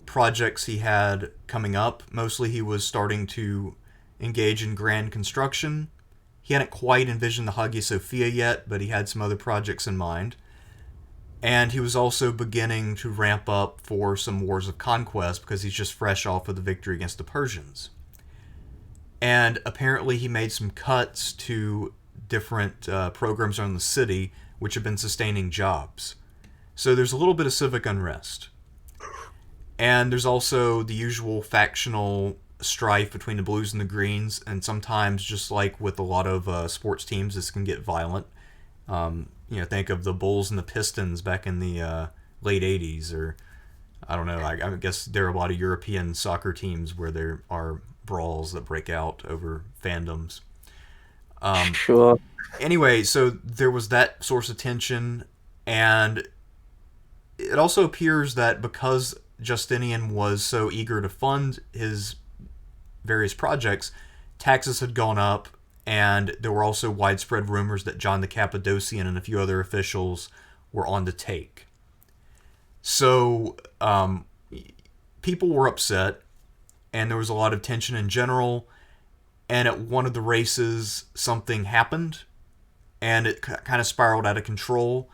projects he had coming up. Mostly, he was starting to engage in grand construction. He hadn't quite envisioned the Hagia Sophia yet, but he had some other projects in mind. And he was also beginning to ramp up for some wars of conquest because he's just fresh off of the victory against the Persians. And apparently he made some cuts to different programs around the city which have been sustaining jobs. So there's a little bit of civic unrest. And there's also the usual factional strife between the Blues and the Greens, and sometimes, just like with a lot of sports teams, this can get violent. Think of the Bulls and the Pistons back in the late 80s, or I don't know, I guess there are a lot of European soccer teams where there are brawls that break out over fandoms. Sure. Anyway, so there was that source of tension, and it also appears that because Justinian was so eager to fund his various projects, taxes had gone up, and there were also widespread rumors that John the Cappadocian and a few other officials were on the take. So people were upset, and there was a lot of tension in general. And at one of the races, something happened, and it kind of spiraled out of control.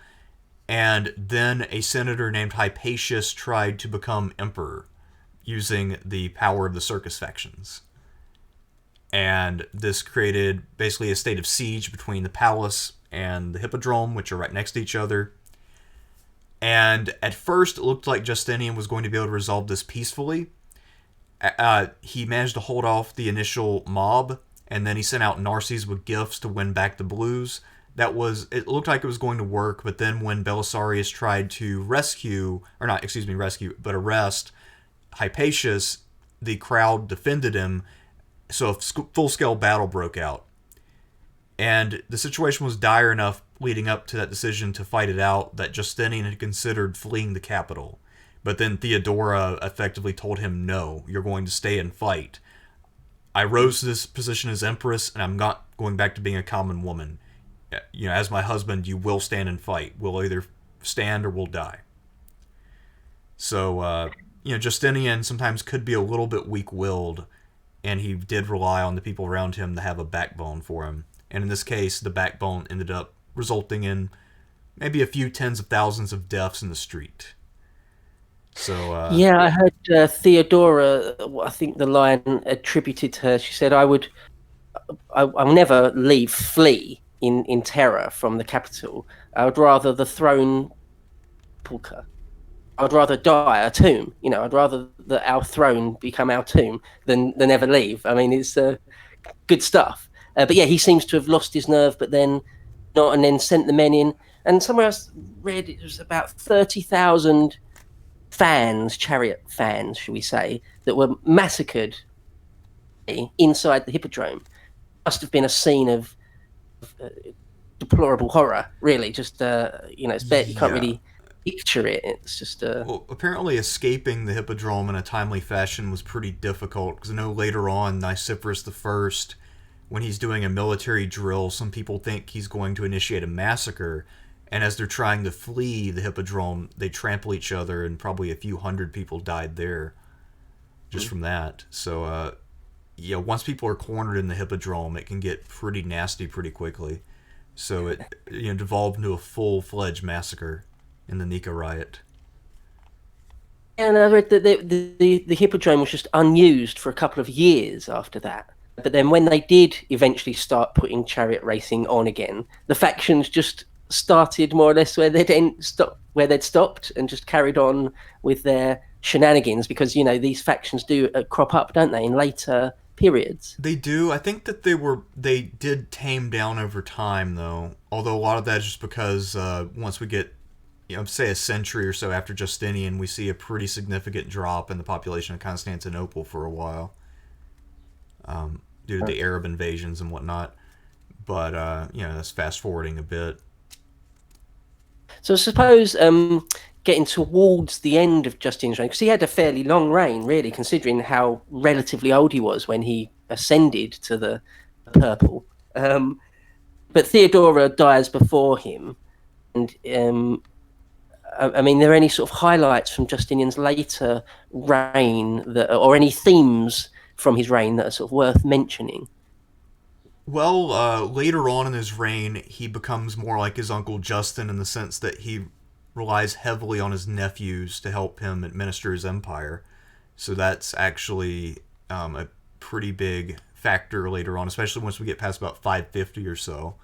And then a senator named Hypatius tried to become emperor using the power of the circus factions. And this created basically a state of siege between the palace and the Hippodrome, which are right next to each other. And at first, it looked like Justinian was going to be able to resolve this peacefully. He managed to hold off the initial mob, and then he sent out Narses with gifts to win back the blues. It looked like it was going to work, but then when Belisarius tried to arrest Hypatius, the crowd defended him, so a full-scale battle broke out. And the situation was dire enough leading up to that decision to fight it out that Justinian had considered fleeing the capital. But then Theodora effectively told him, no, you're going to stay and fight. I rose to this position as empress, and I'm not going back to being a common woman. As my husband, you will stand and fight. We'll either stand or we'll die. So, Justinian sometimes could be a little bit weak-willed, and he did rely on the people around him to have a backbone for him. And in this case, the backbone ended up resulting in maybe a few tens of thousands of deaths in the street. So I heard Theodora. I think the line attributed to her. She said, I'll never flee in terror from the capital. I would rather the throne sepulchre. I'd rather die a tomb. I'd rather that our throne become our tomb than ever leave. I mean, it's good stuff. But yeah, he seems to have lost his nerve, but then not, and then sent the men in. And somewhere else read it was about 30,000 chariot fans, shall we say, that were massacred inside the Hippodrome. Must have been a scene of deplorable horror, really. Just you can't really picture it. It's just well, apparently escaping the Hippodrome in a timely fashion was pretty difficult, because I know later on Nicephorus I, when he's doing a military drill, some people think he's going to initiate a massacre, and as they're trying to flee the Hippodrome, they trample each other, and probably a few hundred people died there just from that. So once people are cornered in the Hippodrome, it can get pretty nasty pretty quickly. So it devolved into a full-fledged massacre in the Nika riot. And I read that the Hippodrome was just unused for a couple of years after that. But then when they did eventually start putting chariot racing on again, the factions just started more or less where they'd stopped and just carried on with their shenanigans, because these factions do crop up, don't they, in later periods? They do. I think that they did tame down over time, though. Although a lot of that is just because once we get, say a century or so after Justinian, we see a pretty significant drop in the population of Constantinople for a while, due to the Arab invasions and whatnot. But that's fast forwarding a bit. So I suppose getting towards the end of Justinian's reign, because he had a fairly long reign, really, considering how relatively old he was when he ascended to the purple. But Theodora dies before him, and I mean, are there any sort of highlights from Justinian's later reign or any themes from his reign that are sort of worth mentioning? Well, later on in his reign, he becomes more like his uncle Justin in the sense that he relies heavily on his nephews to help him administer his empire. So that's actually a pretty big factor later on, especially once we get past about 550 or so.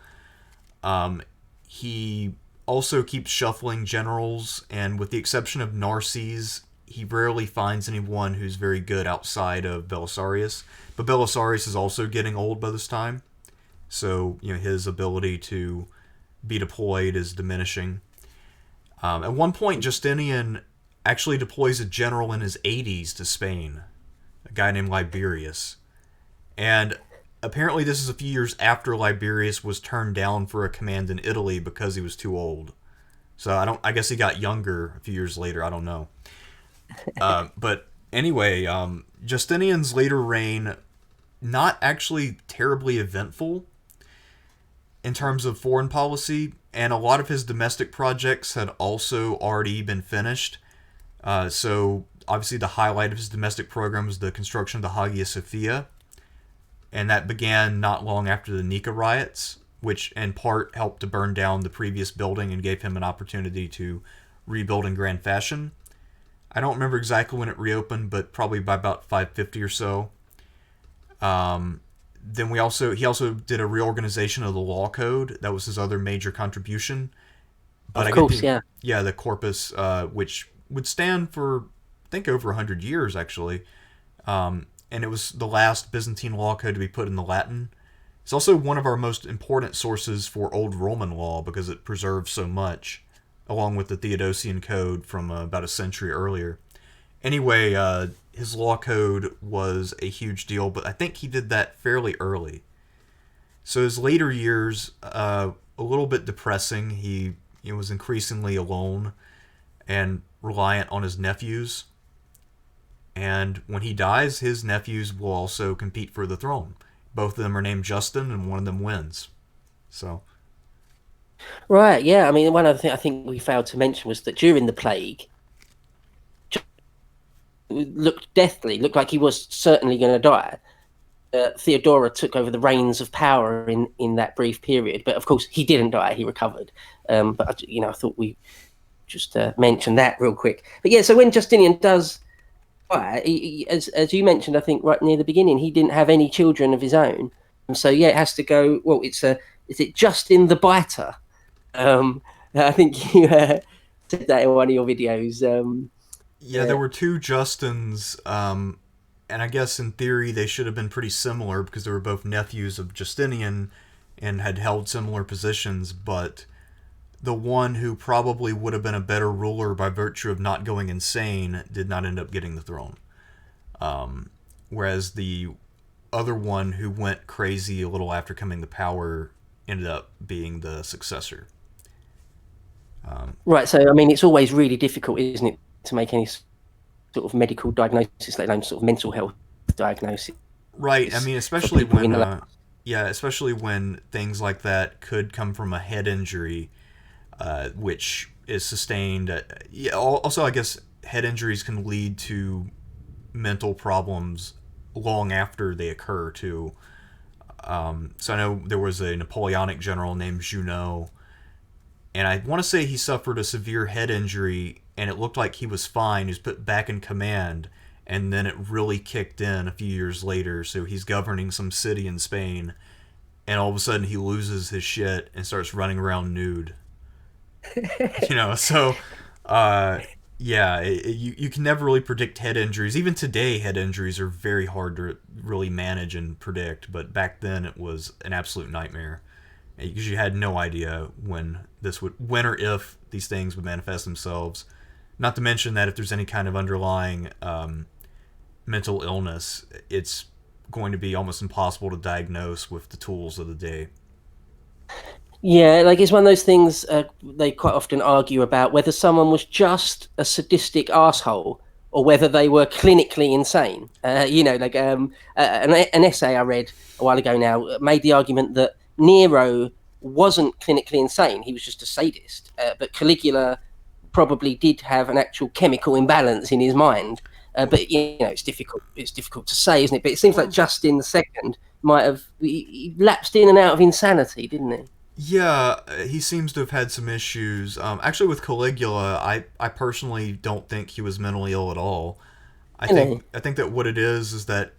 He also keeps shuffling generals, and with the exception of Narses, he rarely finds anyone who's very good outside of Belisarius. But Belisarius is also getting old by this time, so his ability to be deployed is diminishing. At one point, Justinian actually deploys a general in his 80s to Spain, a guy named Liberius. And apparently, this is a few years after Liberius was turned down for a command in Italy because he was too old. So I don't. I guess he got younger a few years later. I don't know. But anyway, Justinian's later reign not actually terribly eventful in terms of foreign policy, and a lot of his domestic projects had also already been finished. So obviously, the highlight of his domestic program was the construction of the Hagia Sophia, and that began not long after the Nika riots, which in part helped to burn down the previous building and gave him an opportunity to rebuild in grand fashion. I don't remember exactly when it reopened, but probably by about 550 or so. Then he also did a reorganization of the law code. That was his other major contribution. But Of I get course, yeah. the corpus, which would stand for I think over 100 years actually, and it was the last Byzantine law code to be put in the Latin. It's also one of our most important sources for Old Roman law because it preserves so much, along with the Theodosian code from about a century earlier. Anyway, his law code was a huge deal, but I think he did that fairly early. So his later years, a little bit depressing. He was increasingly alone and reliant on his nephews. And when he dies, his nephews will also compete for the throne. Both of them are named Justin, and one of them wins. So, Right, yeah. I mean, one other thing I think we failed to mention was that during the plague, looked deathly, looked like he was certainly going to die. Theodora took over the reins of power in that brief period, but of course he didn't die; he recovered. But I thought we just mention that real quick. But yeah, so when Justinian does die, as you mentioned, I think right near the beginning, he didn't have any children of his own, and so yeah, it has to go. Well, is it Justin the Biter? I think you said that in one of your videos. yeah, there were two Justins, and I guess in theory they should have been pretty similar because they were both nephews of Justinian and had held similar positions, but the one who probably would have been a better ruler by virtue of not going insane did not end up getting the throne. Whereas the other one who went crazy a little after coming to power ended up being the successor. Right. So I mean, it's always really difficult, isn't it, to make any sort of medical diagnosis, let alone sort of mental health diagnosis. Right. I mean, For especially people when, in the yeah, especially when things like that could come from a head injury, which is sustained. Yeah. Also, I guess head injuries can lead to mental problems long after they occur too. So I know there was a Napoleonic general named Junot, and I want to say he suffered a severe head injury, and it looked like he was fine. He was put back in command, and then it really kicked in a few years later. So he's governing some city in Spain, and all of a sudden he loses his shit and starts running around nude. So uh, yeah, you can never really predict head injuries. Even today, head injuries are very hard to really manage and predict. But back then, it was an absolute nightmare because you had no idea when or if these things would manifest themselves. Not to mention that if there's any kind of underlying mental illness, it's going to be almost impossible to diagnose with the tools of the day. Yeah, like it's one of those things they quite often argue about whether someone was just a sadistic asshole or whether they were clinically insane. An essay I read a while ago now made the argument that Nero wasn't clinically insane; he was just a sadist. But Caligula probably did have an actual chemical imbalance in his mind. But it's difficult. It's difficult to say, isn't it? But it seems like Well, Justin II might have he lapsed in and out of insanity, didn't he? yeah, he seems to have had some issues. Actually, with Caligula, I personally don't think he was mentally ill at all. Really? I think that what it is that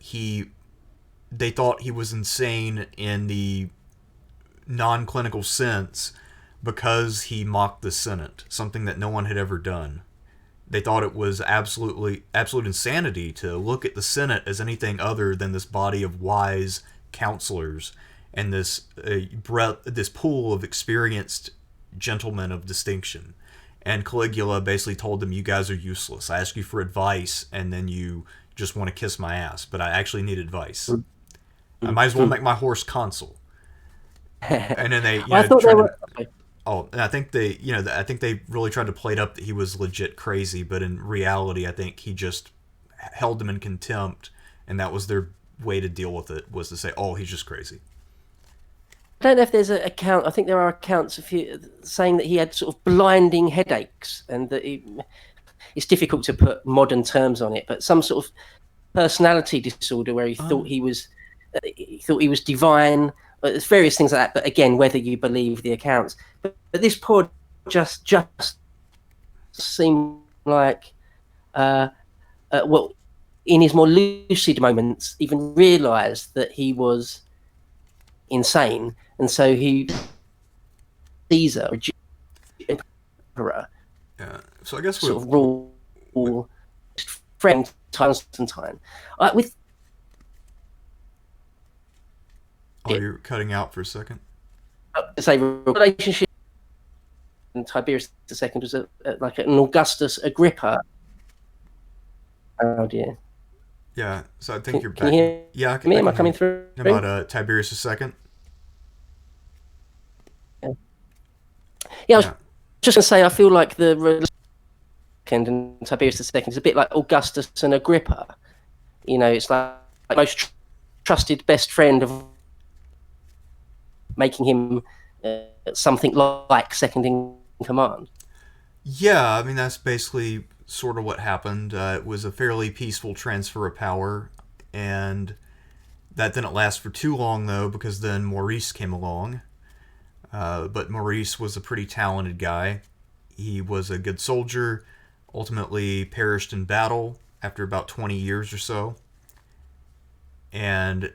they thought he was insane in the non-clinical sense because he mocked the Senate, something that no one had ever done. They thought it was absolute insanity to look at the Senate as anything other than this body of wise counselors and this pool of experienced gentlemen of distinction. And Caligula basically told them, "You guys are useless. I ask you for advice, and then you just want to kiss my ass. But I actually need advice." I might as well make my horse consul. And then they, I thought tried there to. were. Oh, and I think they, I think they really tried to play it up that he was legit crazy, but in reality, I think he just held them in contempt, and that was their way to deal with it, was to say, "Oh, he's just crazy." I don't know if there's an account. I think there are accounts of saying that he had sort of blinding headaches, and that it's difficult to put modern terms on it, but some sort of personality disorder where he thought he thought he was divine. There's various things like that. But again, whether you believe the accounts, but this poor just seemed like well, in his more lucid moments, even realised that he was insane, and so he Caesar, emperor, Yeah. So I guess sort of rule friend Constantine with. Oh, you're cutting out for a second. Say relationship and Tiberius II was like an Augustus Agrippa. Oh dear. Yeah. So I think you're Can back. you hear Yeah. me? Am I coming through? About Tiberius II. Yeah, I was just going to say, I feel like the and Tiberius II is a bit like Augustus and Agrippa. It's like most trusted best friend of making him something like second in command. Yeah, I mean that's basically sort of what happened. It was a fairly peaceful transfer of power, and that didn't last for too long though, because then Maurice came along. But Maurice was a pretty talented guy. He was a good soldier, ultimately perished in battle after about 20 years or so. And,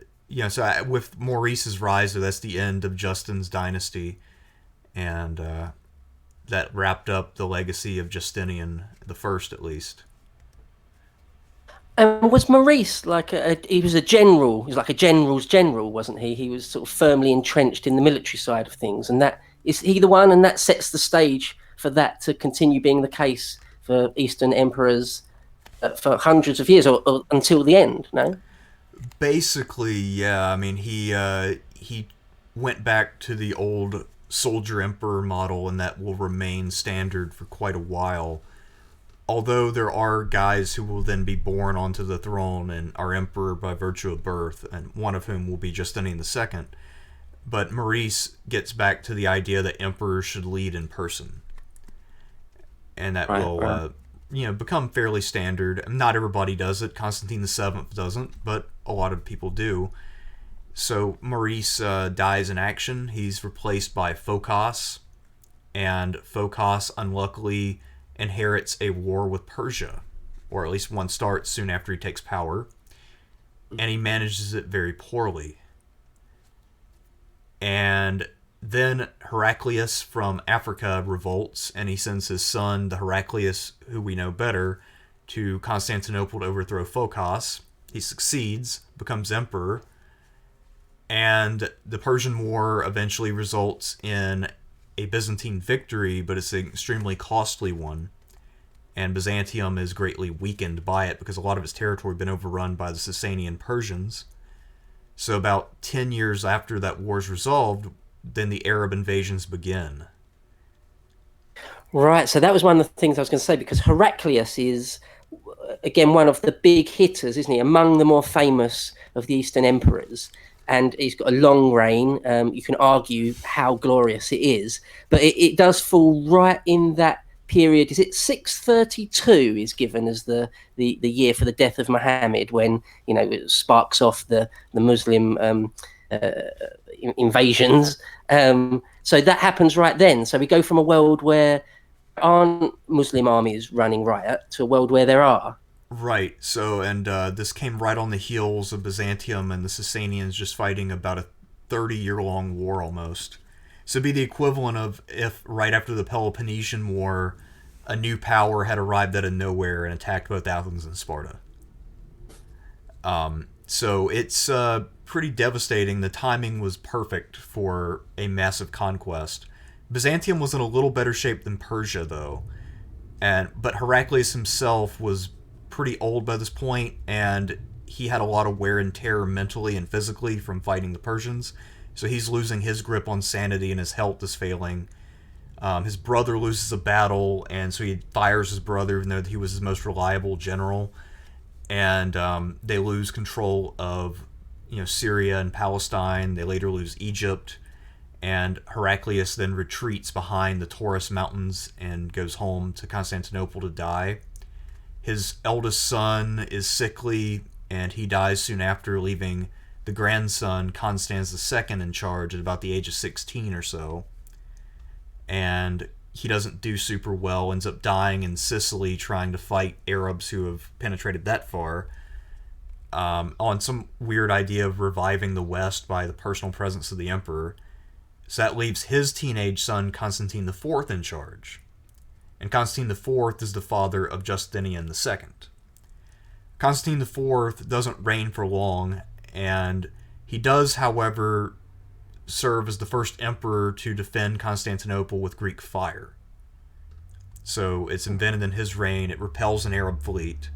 with Maurice's rise, that's the end of Justin's dynasty. And that wrapped up the legacy of Justinian the First, at least. And was Maurice like he was a general? He was like a general's general, wasn't he? He was sort of firmly entrenched in the military side of things, and that is he the one, and that sets the stage for that to continue being the case for Eastern emperors for hundreds of years or until the end. No. Basically, yeah. I mean, he went back to the old soldier emperor model, and that will remain standard for quite a while. Although there are guys who will then be born onto the throne and are emperor by virtue of birth, and one of whom will be Justinian II. But Maurice gets back to the idea that emperors should lead in person, and that will become fairly standard. Not everybody does it. Constantine VII doesn't, but a lot of people do. So Maurice dies in action. He's replaced by Phocas, and Phocas unluckily inherits a war with Persia, or at least one starts soon after he takes power, and he manages it very poorly. And then Heraclius from Africa revolts, and he sends his son, the Heraclius who we know better, to Constantinople to overthrow Phocas. He succeeds, becomes emperor, and the Persian War eventually results in a Byzantine victory, but it's an extremely costly one. And Byzantium is greatly weakened by it because a lot of its territory had been overrun by the Sasanian Persians. So about 10 years after that war is resolved, then the Arab invasions begin. Right, so that was one of the things I was going to say, because Heraclius is, again, one of the big hitters, isn't he? Among the more famous of the Eastern emperors. And he's got a long reign. You can argue how glorious it is, but it does fall right in that period. Is it 632 is given as the year for the death of Muhammad, when it sparks off the Muslim invasions. So that happens right then. So we go from a world where there aren't Muslim armies running riot to a world where there are. Right. So, and this came right on the heels of Byzantium and the Sasanians just fighting about a 30-year-long war almost. So it'd be the equivalent of if right after the Peloponnesian War, a new power had arrived out of nowhere and attacked both Athens and Sparta. So it's pretty devastating. The timing was perfect for a massive conquest. Byzantium was in a little better shape than Persia, though, but Heraclius himself was pretty old by this point, and he had a lot of wear and tear mentally and physically from fighting the Persians. So he's losing his grip on sanity and his health is failing. His brother loses a battle, and so he fires his brother, even though he was his most reliable general. And they lose control of Syria and Palestine. They later lose Egypt, and Heraclius then retreats behind the Taurus Mountains and goes home to Constantinople to die. His eldest son is sickly, and he dies soon after, leaving the grandson Constans II in charge at about the age of 16 or so. And he doesn't do super well, ends up dying in Sicily trying to fight Arabs who have penetrated that far, on some weird idea of reviving the West by the personal presence of the emperor. So that leaves his teenage son Constantine IV in charge. And Constantine IV is the father of Justinian II. Constantine IV doesn't reign for long, and he does, however, serve as the first emperor to defend Constantinople with Greek fire. So it's invented in his reign. It repels an Arab fleet.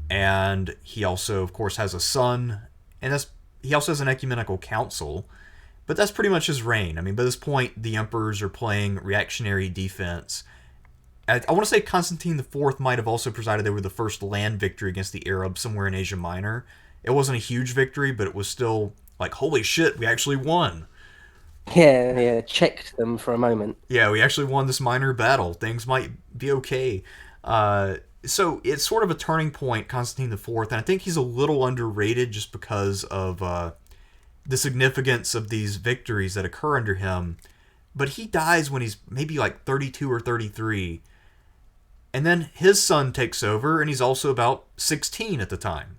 And he also, of course, has a son, and he also has an ecumenical council. But that's pretty much his reign. I mean, by this point, the emperors are playing reactionary defense. I want to say Constantine IV might have also presided over the first land victory against the Arabs somewhere in Asia Minor. It wasn't a huge victory, but it was still like, holy shit, we actually won. Yeah, checked them for a moment. Yeah, we actually won this minor battle. Things might be okay. So it's sort of a turning point, Constantine IV, and I think he's a little underrated just because of the significance of these victories that occur under him. But he dies when he's maybe like 32 or 33. And then his son takes over, and he's also about 16 at the time.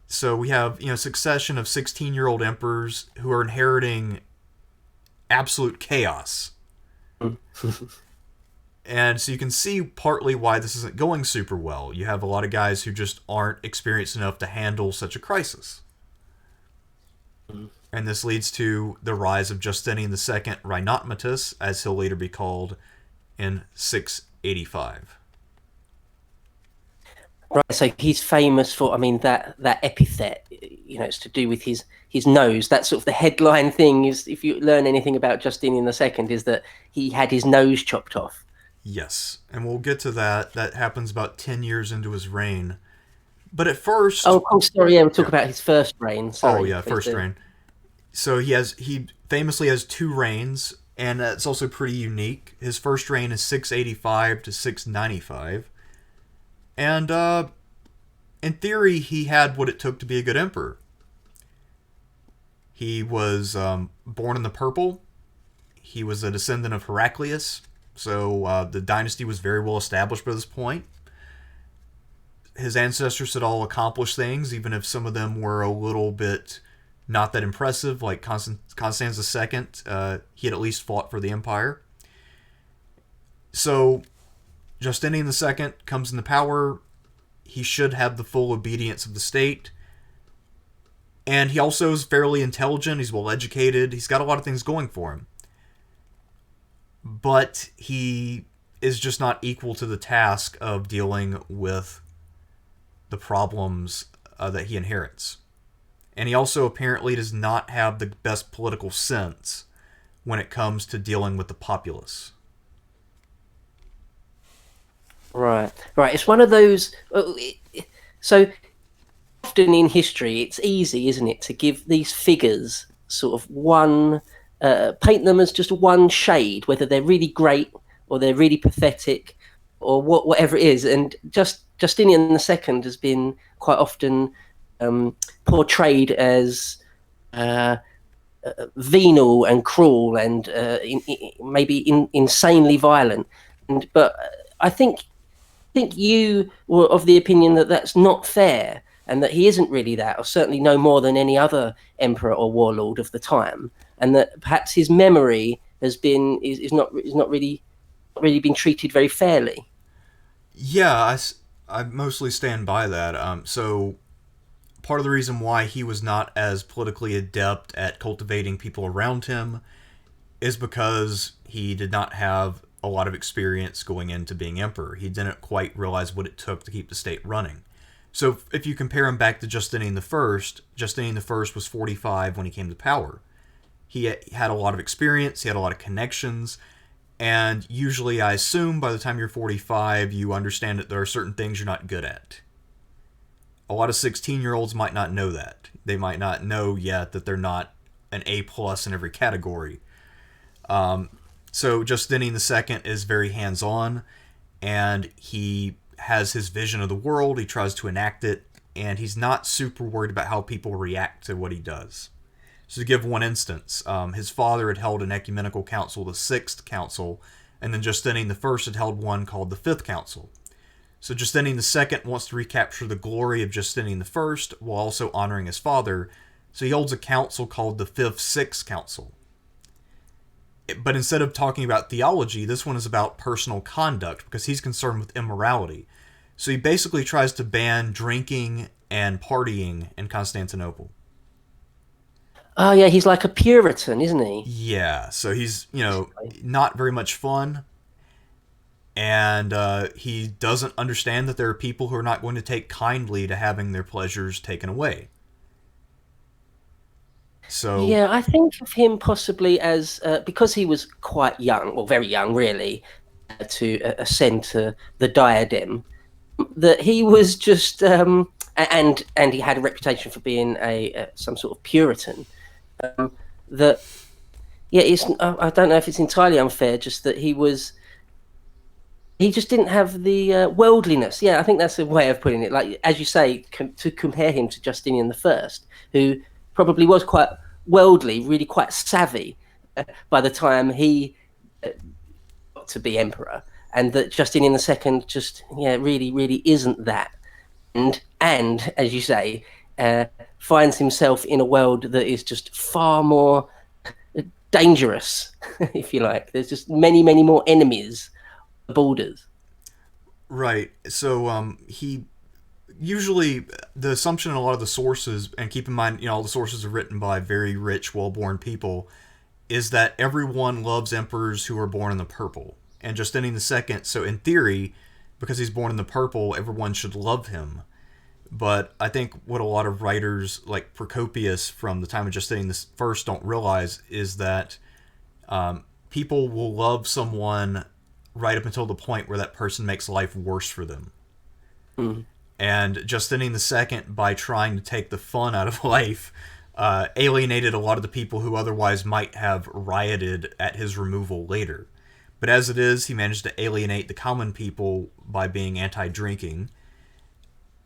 So we have, a succession of 16-year-old emperors who are inheriting absolute chaos. And so you can see partly why this isn't going super well. You have a lot of guys who just aren't experienced enough to handle such a crisis. And this leads to the rise of Justinian II Rhinotmetus, as he'll later be called, in 685. Right, so he's famous for, that epithet, it's to do with his nose. That's sort of the headline thing, is if you learn anything about Justinian II, is that he had his nose chopped off. Yes, and we'll get to that. That happens about 10 years into his reign. But at first... Oh, of course, sorry, we'll talk about his first reign. Sorry, oh, yeah, first reign. So he famously has two reigns, and that's also pretty unique. His first reign is 685 to 695. And in theory, he had what it took to be a good emperor. He was born in the purple. He was a descendant of Heraclius, so the dynasty was very well established by this point. His ancestors had all accomplished things, even if some of them were a little bit not that impressive, like Constans II. He had at least fought for the empire. So Justinian II comes into power. He should have the full obedience of the state. And he also is fairly intelligent. He's well educated. He's got a lot of things going for him. But he is just not equal to the task of dealing with the problems that he inherits. And he also apparently does not have the best political sense when it comes to dealing with the populace. Right. It's one of those. So often in history, it's easy, isn't it, to give these figures sort of one, paint them as just one shade, whether they're really great or they're really pathetic or whatever it is. And Justinian II has been quite often portrayed as venal and cruel and maybe insanely violent. But I think you were of the opinion that that's not fair, and that he isn't really that, or certainly no more than any other emperor or warlord of the time, and that perhaps his memory is not really been treated very fairly. Yeah, I mostly stand by that. So part of the reason why he was not as politically adept at cultivating people around him is because he did not have a lot of experience going into being emperor. He didn't quite realize what it took to keep the state running. So if you compare him back to Justinian the First was 45 when he came to power. He had a lot of experience, he had a lot of connections, and usually I assume by the time you're 45, you understand that there are certain things you're not good at. A lot of 16-year-olds might not know that. They might not know yet that they're not an A plus in every category. So Justinian II is very hands-on, and he has his vision of the world, he tries to enact it, and he's not super worried about how people react to what he does. So to give one instance, his father had held an ecumenical council, the Sixth Council, and then Justinian I had held one called the Fifth Council. So Justinian II wants to recapture the glory of Justinian I while also honoring his father, so he holds a council called the Fifth-Sixth Council. But instead of talking about theology, this one is about personal conduct, because he's concerned with immorality. So he basically tries to ban drinking and partying in Constantinople. Oh yeah, he's like a Puritan, isn't he? Yeah, so he's, not very much fun, and he doesn't understand that there are people who are not going to take kindly to having their pleasures taken away. So Yeah, I think of him possibly as because he was quite young, or very young, really, to ascend to the diadem. That he was just, and he had a reputation for being a some sort of Puritan. That yeah, it's I don't know if it's entirely unfair, just that he just didn't have the worldliness. Yeah, I think that's a way of putting it. Like as you say, to compare him to Justinian I, who probably was quite worldly, really quite savvy by the time he got to be emperor, and that Justinian II just really isn't that, and as you say, finds himself in a world that is just far more dangerous, if you like. There's just many more enemies at the borders. right, so he usually the assumption in a lot of the sources, and keep in mind, all the sources are written by very rich, well-born people, is that everyone loves emperors who are born in the purple. And Justinian II, so in theory, because he's born in the purple, everyone should love him. But I think what a lot of writers like Procopius from the time of Justinian I don't realize is that people will love someone right up until the point where that person makes life worse for them. Mm. And Justinian II, by trying to take the fun out of life, alienated a lot of the people who otherwise might have rioted at his removal later. But as it is, he managed to alienate the common people by being anti-drinking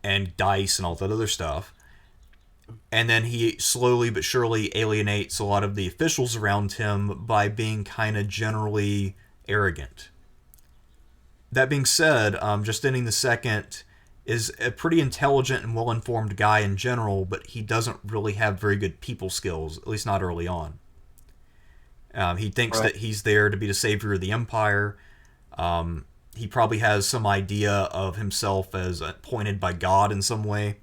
and dice and all that other stuff. And then he slowly but surely alienates a lot of the officials around him by being kind of generally arrogant. That being said, Justinian II is a pretty intelligent and well-informed guy in general, but he doesn't really have very good people skills, at least not early on. He thinks that he's there to be the savior of the empire. He probably has some idea of himself as appointed by God in some way.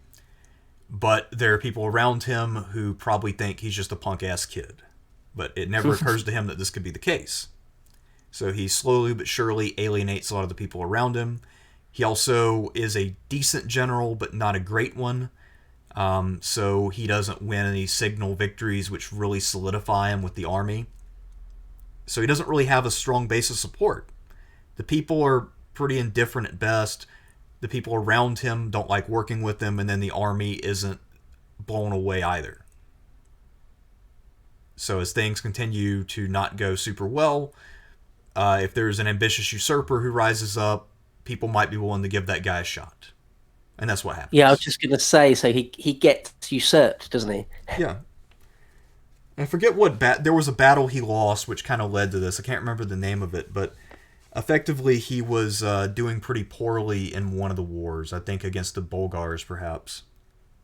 But there are people around him who probably think he's just a punk-ass kid. But it never occurs to him that this could be the case. So he slowly but surely alienates a lot of the people around him. He also is a decent general, but not a great one. So he doesn't win any signal victories which really solidify him with the army. So he doesn't really have a strong base of support. The people are pretty indifferent at best. The people around him don't like working with him, and then the army isn't blown away either. So as things continue to not go super well, if there's an ambitious usurper who rises up, people might be willing to give that guy a shot. And that's what happens. Yeah, I was just going to say, so he gets usurped, doesn't he? Yeah. I forget what there was a battle he lost which kind of led to this. I can't remember the name of it, but effectively he was doing pretty poorly in one of the wars. I think against the Bulgars, perhaps.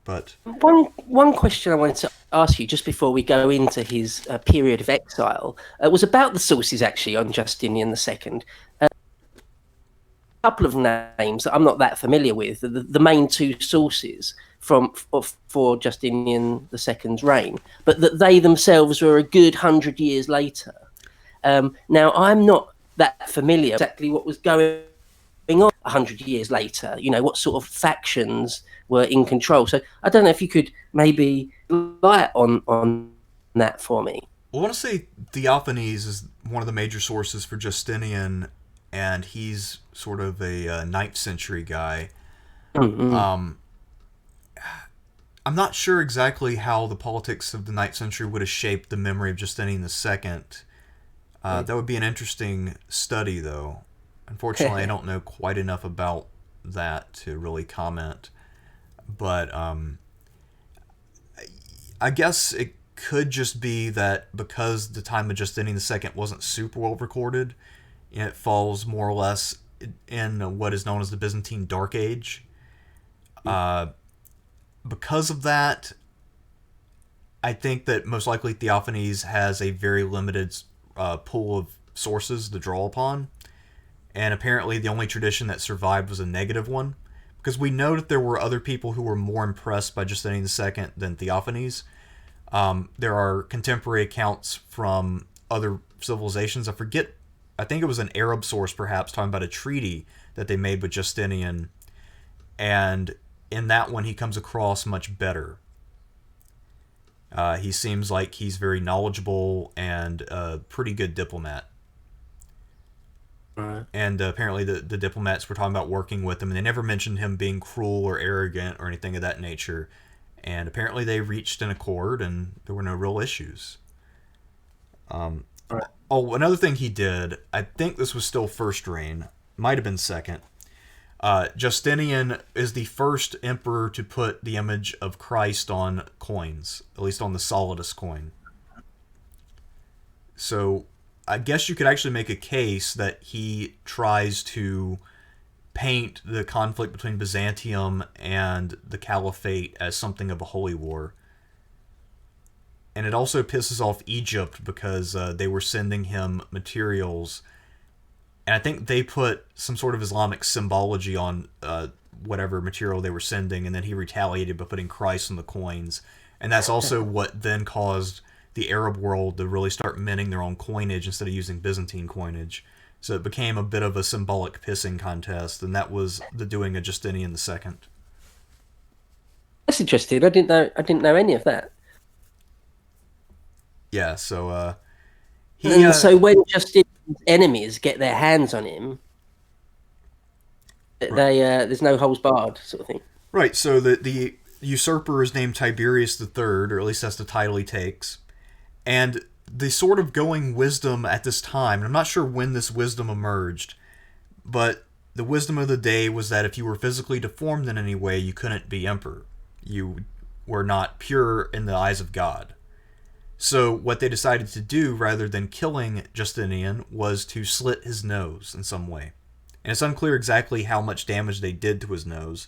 But one question I wanted to ask you just before we go into his period of exile was about the sources actually on Justinian II. A couple of names that I'm not that familiar with. The main two sources for Justinian II's reign, but that they themselves were a good 100 years later. Now, I'm not that familiar exactly what was going on 100 years later? What sort of factions were in control? So I don't know if you could maybe light on that for me. Well, I want to say Theophanes is one of the major sources for Justinian, and he's sort of a 9th century guy. Mm-hmm. I'm not sure exactly how the politics of the 9th century would have shaped the memory of Justinian II. That would be an interesting study, though. Unfortunately, I don't know quite enough about that to really comment. But I guess it could just be that because the time of Justinian II wasn't super well recorded, it falls more or less in what is known as the Byzantine Dark Age. Because of that, I think that most likely Theophanes has a very limited pool of sources to draw upon. And apparently the only tradition that survived was a negative one. Because we know that there were other people who were more impressed by Justinian II than Theophanes. There are contemporary accounts from other civilizations. I think it was an Arab source perhaps, talking about a treaty that they made with Justinian. And in that one, he comes across much better. He seems like he's very knowledgeable and a pretty good diplomat. Right. And apparently the diplomats were talking about working with him, and they never mentioned him being cruel or arrogant or anything of that nature. And apparently they reached an accord, and there were no real issues. Right. Oh, another thing he did, I think this was still first reign, might have been second. Justinian is the first emperor to put the image of Christ on coins, at least on the solidus coin. So I guess you could actually make a case that he tries to paint the conflict between Byzantium and the Caliphate as something of a holy war. And it also pisses off Egypt because they were sending him materials. And I think they put some sort of Islamic symbology on whatever material they were sending, and then he retaliated by putting Christ on the coins. And that's also what then caused the Arab world to really start minting their own coinage instead of using Byzantine coinage. So it became a bit of a symbolic pissing contest, and that was the doing of Justinian II. That's interesting. I didn't know any of that. Yeah, so And so when Justinian's enemies get their hands on him, there's no holes barred sort of thing. right. So the usurper is named Tiberius the Third, or at least that's the title he takes. And the sort of going wisdom at this time, and I'm not sure when this wisdom emerged, but the wisdom of the day was that if you were physically deformed in any way, you couldn't be emperor. You were not pure in the eyes of God. So what they decided to do, rather than killing Justinian, was to slit his nose in some way. And it's unclear exactly how much damage they did to his nose,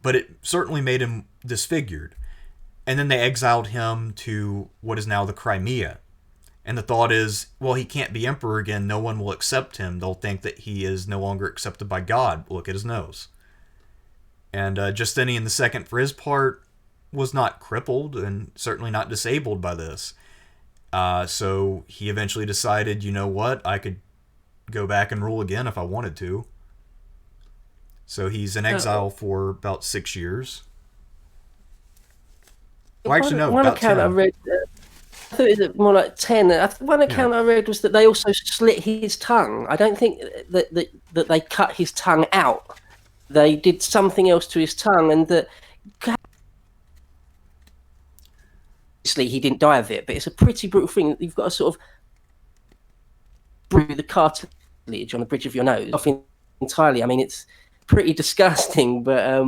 but it certainly made him disfigured. And then they exiled him to what is now the Crimea. And the thought is, well, he can't be emperor again. No one will accept him. They'll think that he is no longer accepted by God. Look at his nose. And Justinian II, for his part, was not crippled and certainly not disabled by this. So he eventually decided, you know what, I could go back and rule again if I wanted to. So he's in exile for about 6 years. Well, actually, no, One about account 10. I read, I thought it was more like 10. One account I read was that they also slit his tongue. I don't think that they cut his tongue out. They did something else to his tongue, and that obviously he didn't die of it, but it's a pretty brutal thing. You've got to sort of brew the cartilage on the bridge of your nose off entirely. I mean, it's pretty disgusting, but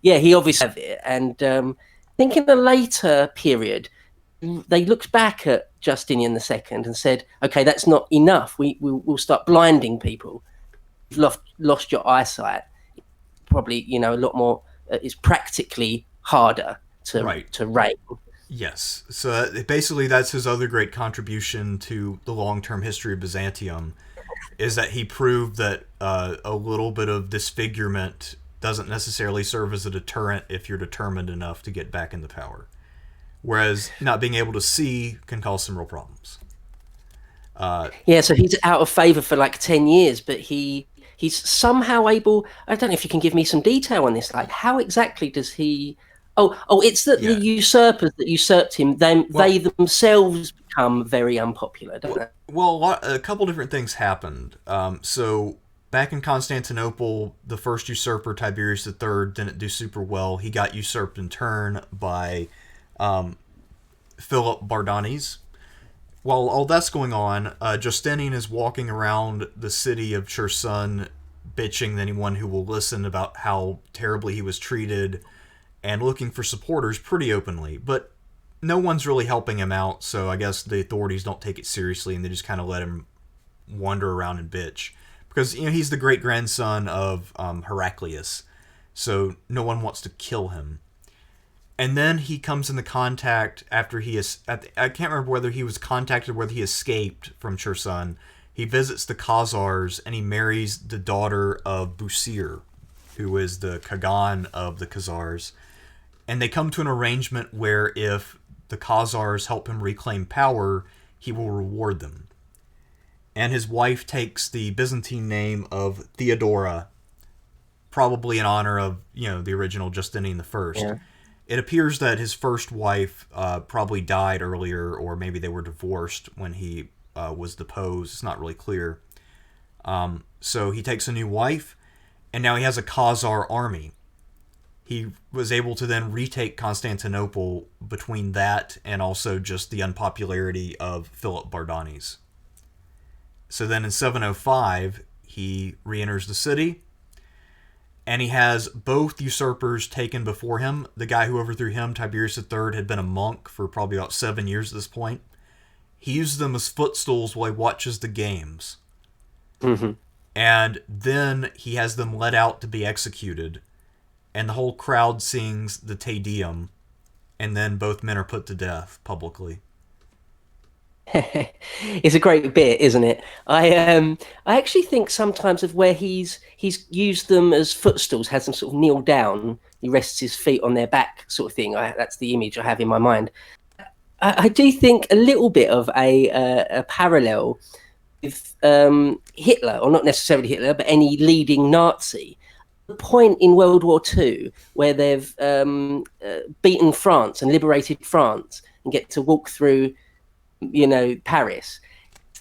yeah, he obviously had it. And I think in the later period, they looked back at Justinian II and said, okay, that's not enough. We'll start blinding people. You've lost your eyesight. Probably, a lot more, it's practically harder to reign. Yes. So basically that's his other great contribution to the long-term history of Byzantium, is that he proved that a little bit of disfigurement doesn't necessarily serve as a deterrent if you're determined enough to get back into power. Whereas not being able to see can cause some real problems. Yeah, so he's out of favour for like 10 years, but he he's somehow able. I don't know if you can give me some detail on this. Like, how exactly does he? Oh, it's that the Yeah. usurpers that usurped him, they Well, themselves become very unpopular, don't well, they? a couple different things happened. So back in Constantinople, the first usurper, Tiberius III, didn't do super well. He got usurped in turn by Philip Bardanes. While all that's going on, Justinian is walking around the city of Cherson, bitching to anyone who will listen about how terribly he was treated and looking for supporters pretty openly. But no one's really helping him out, so I guess the authorities don't take it seriously and they just kind of let him wander around and bitch. Because he's the great grandson of Heraclius, so no one wants to kill him. And then he comes into contact after he is. I can't remember whether he was contacted, whether he escaped from Cherson. He visits the Khazars and he marries the daughter of Busir, who is the Kagan of the Khazars. And they come to an arrangement where if the Khazars help him reclaim power, he will reward them. And his wife takes the Byzantine name of Theodora, probably in honor of the original Justinian the First. Yeah. It appears that his first wife probably died earlier, or maybe they were divorced when he was deposed. It's not really clear. So he takes a new wife, and now he has a Khazar army. He was able to then retake Constantinople between that and also just the unpopularity of Philip Bardanes. So then in 705, he re-enters the city, and he has both usurpers taken before him. The guy who overthrew him, Tiberius III, had been a monk for probably about 7 years at this point. He uses them as footstools while he watches the games. Mm-hmm. And then he has them led out to be executed. And the whole crowd sings the Te Deum. And then both men are put to death publicly. It's a great bit, isn't it? I actually think sometimes of where he's used them as footstools, has them sort of kneel down, he rests his feet on their back, sort of thing. That's the image I have in my mind. I do think a little bit of a parallel with Hitler, or not necessarily Hitler, but any leading Nazi. The point in World War II where they've beaten France and liberated France and get to walk through Paris,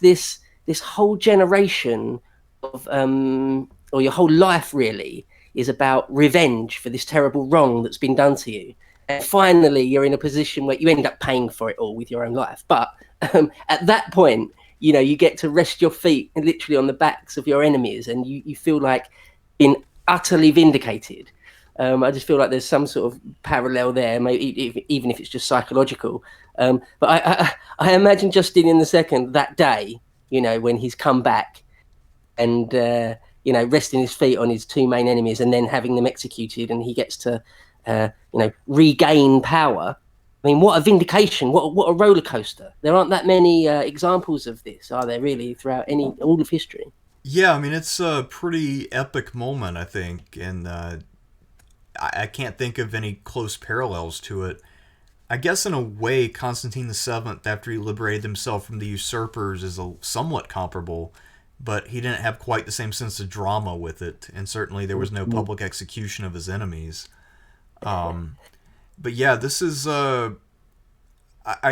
this whole generation of or your whole life really is about revenge for this terrible wrong that's been done to you, and finally you're in a position where you end up paying for it all with your own life, but at that point you get to rest your feet literally on the backs of your enemies, and you feel like being utterly vindicated. I just feel like there's some sort of parallel there, maybe even if it's just psychological. But I imagine Justinian II that day, when he's come back and, resting his feet on his two main enemies and then having them executed, and he gets to, regain power. I mean, what a vindication! What a roller coaster! There aren't that many examples of this, are there? Really, throughout all of history. Yeah, I mean, it's a pretty epic moment, I think, and I can't think of any close parallels to it. I guess in a way, Constantine VII, after he liberated himself from the usurpers, is somewhat comparable, but he didn't have quite the same sense of drama with it, and certainly there was no public execution of his enemies. But yeah, this is, I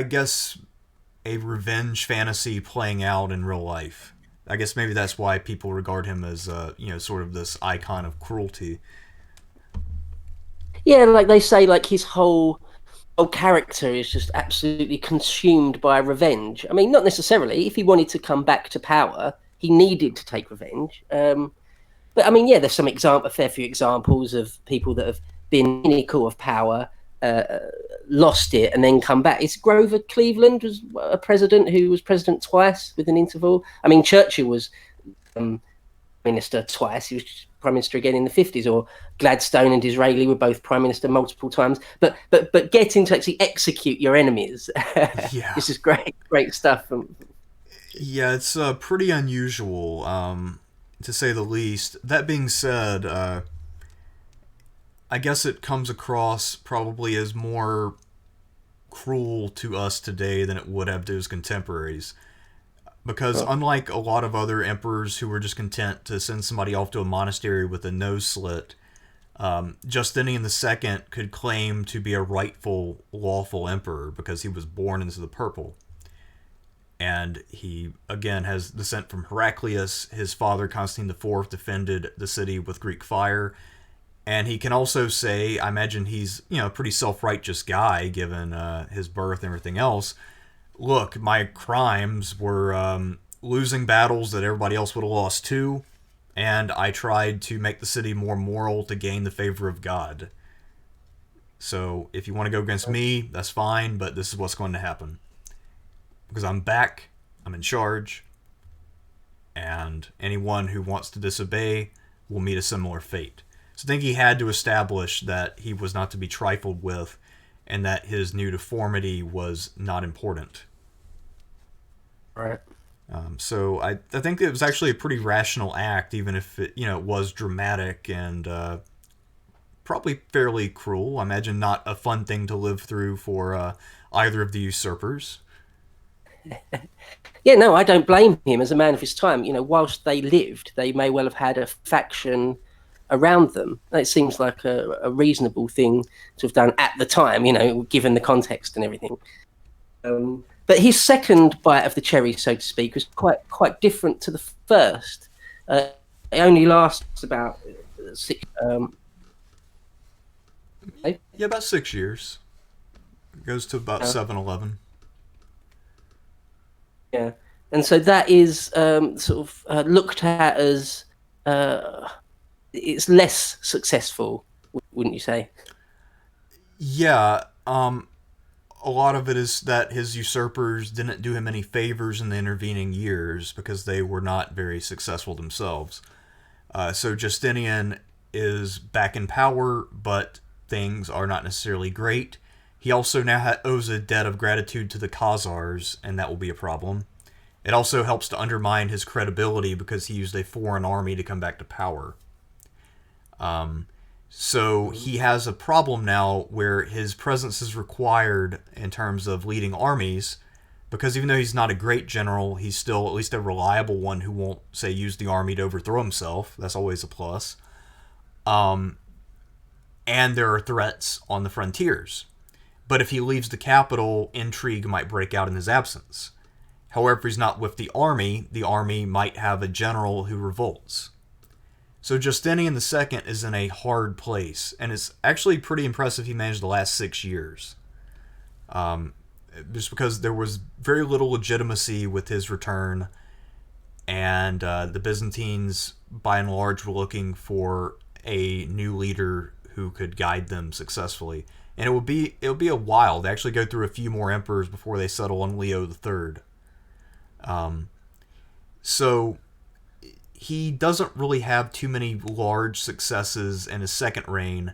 guess, a revenge fantasy playing out in real life. I guess maybe that's why people regard him as, sort of this icon of cruelty. Yeah, like they say, like his whole character is just absolutely consumed by revenge. I mean, not necessarily. If he wanted to come back to power, he needed to take revenge. But I mean, yeah, there's a fair few examples of people that have been pinnacle of power, lost it, and then come back. It's Grover Cleveland was a president who was president twice with an interval. I mean, Churchill was minister twice. He was prime minister again in the 50s, or Gladstone and Disraeli were both prime minister multiple times. But getting to actually execute your enemies, Yeah. this is great stuff. Yeah, it's pretty unusual, to say the least. That being said, I guess it comes across probably as more cruel to us today than it would have to his contemporaries. Because Oh, unlike a lot of other emperors who were just content to send somebody off to a monastery with a nose slit, Justinian II could claim to be a rightful, lawful emperor because he was born into the purple. And he, again, has descent from Heraclius. His father, Constantine IV, defended the city with Greek fire. And he can also say, I imagine he's, a pretty self-righteous guy given his birth and everything else. Look, my crimes were losing battles that everybody else would have lost too, and I tried to make the city more moral to gain the favor of God. So if you want to go against me, that's fine, but this is what's going to happen. Because I'm back, I'm in charge, and anyone who wants to disobey will meet a similar fate. So I think he had to establish that he was not to be trifled with and that his new deformity was not important. right. So I think it was actually a pretty rational act, even if it was dramatic and probably fairly cruel. I imagine not a fun thing to live through for either of the usurpers. Yeah, no, I don't blame him as a man of his time. Whilst they lived, they may well have had a faction around them. It seems like a reasonable thing to have done at the time, given the context and everything. But his second bite of the cherry, so to speak, was quite different to the first. It only lasts about 6. Yeah, about 6 years. It goes to about 7-11. Yeah, and so that is sort of looked at as it's less successful, wouldn't you say? Yeah, a lot of it is that his usurpers didn't do him any favors in the intervening years because they were not very successful themselves. So Justinian is back in power, but things are not necessarily great. He also now owes a debt of gratitude to the Khazars, and that will be a problem. It also helps to undermine his credibility because he used a foreign army to come back to power. So he has a problem now where his presence is required in terms of leading armies, because even though he's not a great general, he's still at least a reliable one who won't, say, use the army to overthrow himself. That's always a plus. And there are threats on the frontiers. But if he leaves the capital, intrigue might break out in his absence. However, if he's not with the army might have a general who revolts. So Justinian II is in a hard place, and it's actually pretty impressive he managed the last 6 years. Just because there was very little legitimacy with his return, and the Byzantines, by and large, were looking for a new leader who could guide them successfully. And it'll be a while. They actually go through a few more emperors before they settle on Leo III. So he doesn't really have too many large successes in his second reign,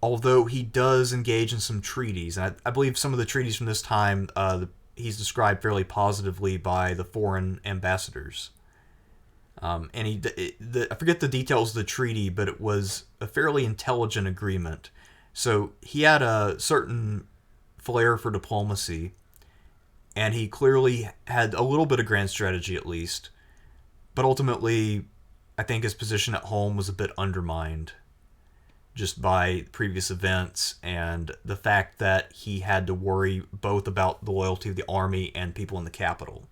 although he does engage in some treaties. And I believe some of the treaties from this time he's described fairly positively by the foreign ambassadors. And I forget the details of the treaty, but it was a fairly intelligent agreement. So he had a certain flair for diplomacy, and he clearly had a little bit of grand strategy at least. But ultimately, I think his position at home was a bit undermined just by previous events and the fact that he had to worry both about the loyalty of the army and people in the capital.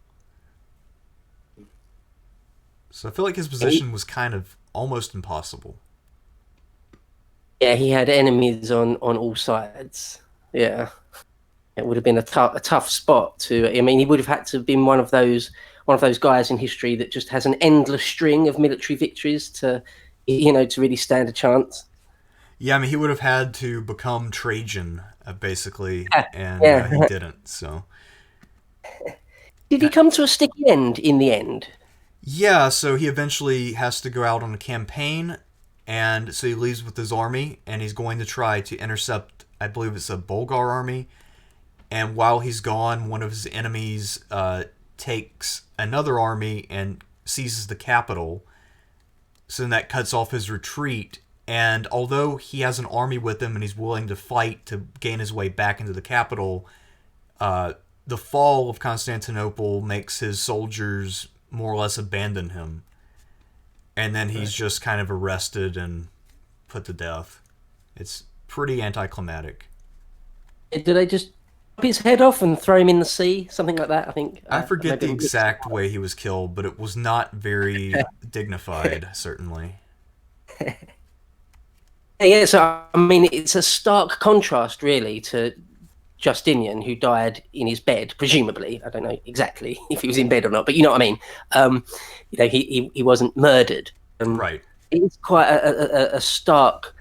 So I feel like his position was kind of almost impossible. Yeah, he had enemies on all sides. Yeah, it would have been a tough spot to. I mean, he would have had to have been one of those guys in history that just has an endless string of military victories to really stand a chance. Yeah, I mean, he would have had to become Trajan, basically, and Yeah. he didn't, so. Did he come to a sticky end in the end? Yeah, so he eventually has to go out on a campaign, and so he leaves with his army, and he's going to try to intercept, I believe it's a Bulgar army, and while he's gone, one of his enemies takes another army and seizes the capital, so then that cuts off his retreat, and although he has an army with him and he's willing to fight to gain his way back into the capital, the fall of Constantinople makes his soldiers more or less abandon him, and then he's Right. just kind of arrested and put to death. It's pretty anticlimactic. Do they just chop his head off and throw him in the sea? Something like that, I think. I forget Maybe the I'm mixing exact way he was killed, but it was not very dignified, certainly. Yeah, so I mean, it's a stark contrast, really, to Justinian, who died in his bed, presumably. I don't know exactly if he was in bed or not, but you know what I mean. Um, he wasn't murdered. Um, Right. it's quite a stark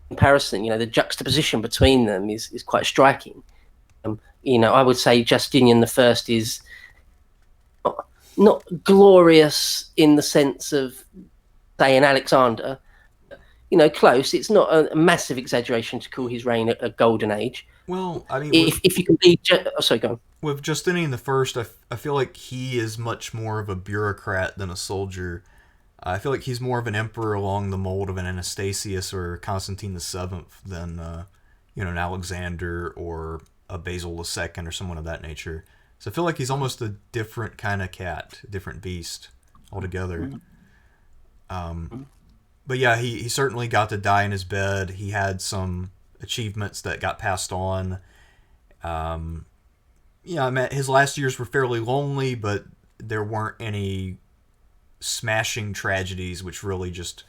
comparison. The juxtaposition between them is quite striking. I would say Justinian the First is not glorious in the sense of, say, an Alexander. Close. It's not a massive exaggeration to call his reign a golden age. Well, I mean, If you can be, sorry, go on. with Justinian the First, I feel like he is much more of a bureaucrat than a soldier. I feel like he's more of an emperor along the mold of an Anastasius or Constantine the Seventh than an Alexander or a Basil the Second or someone of that nature. So I feel like he's almost a different kind of cat, a different beast altogether. But yeah, he certainly got to die in his bed. He had some achievements that got passed on. Yeah, I mean, his last years were fairly lonely, but there weren't any smashing tragedies which really just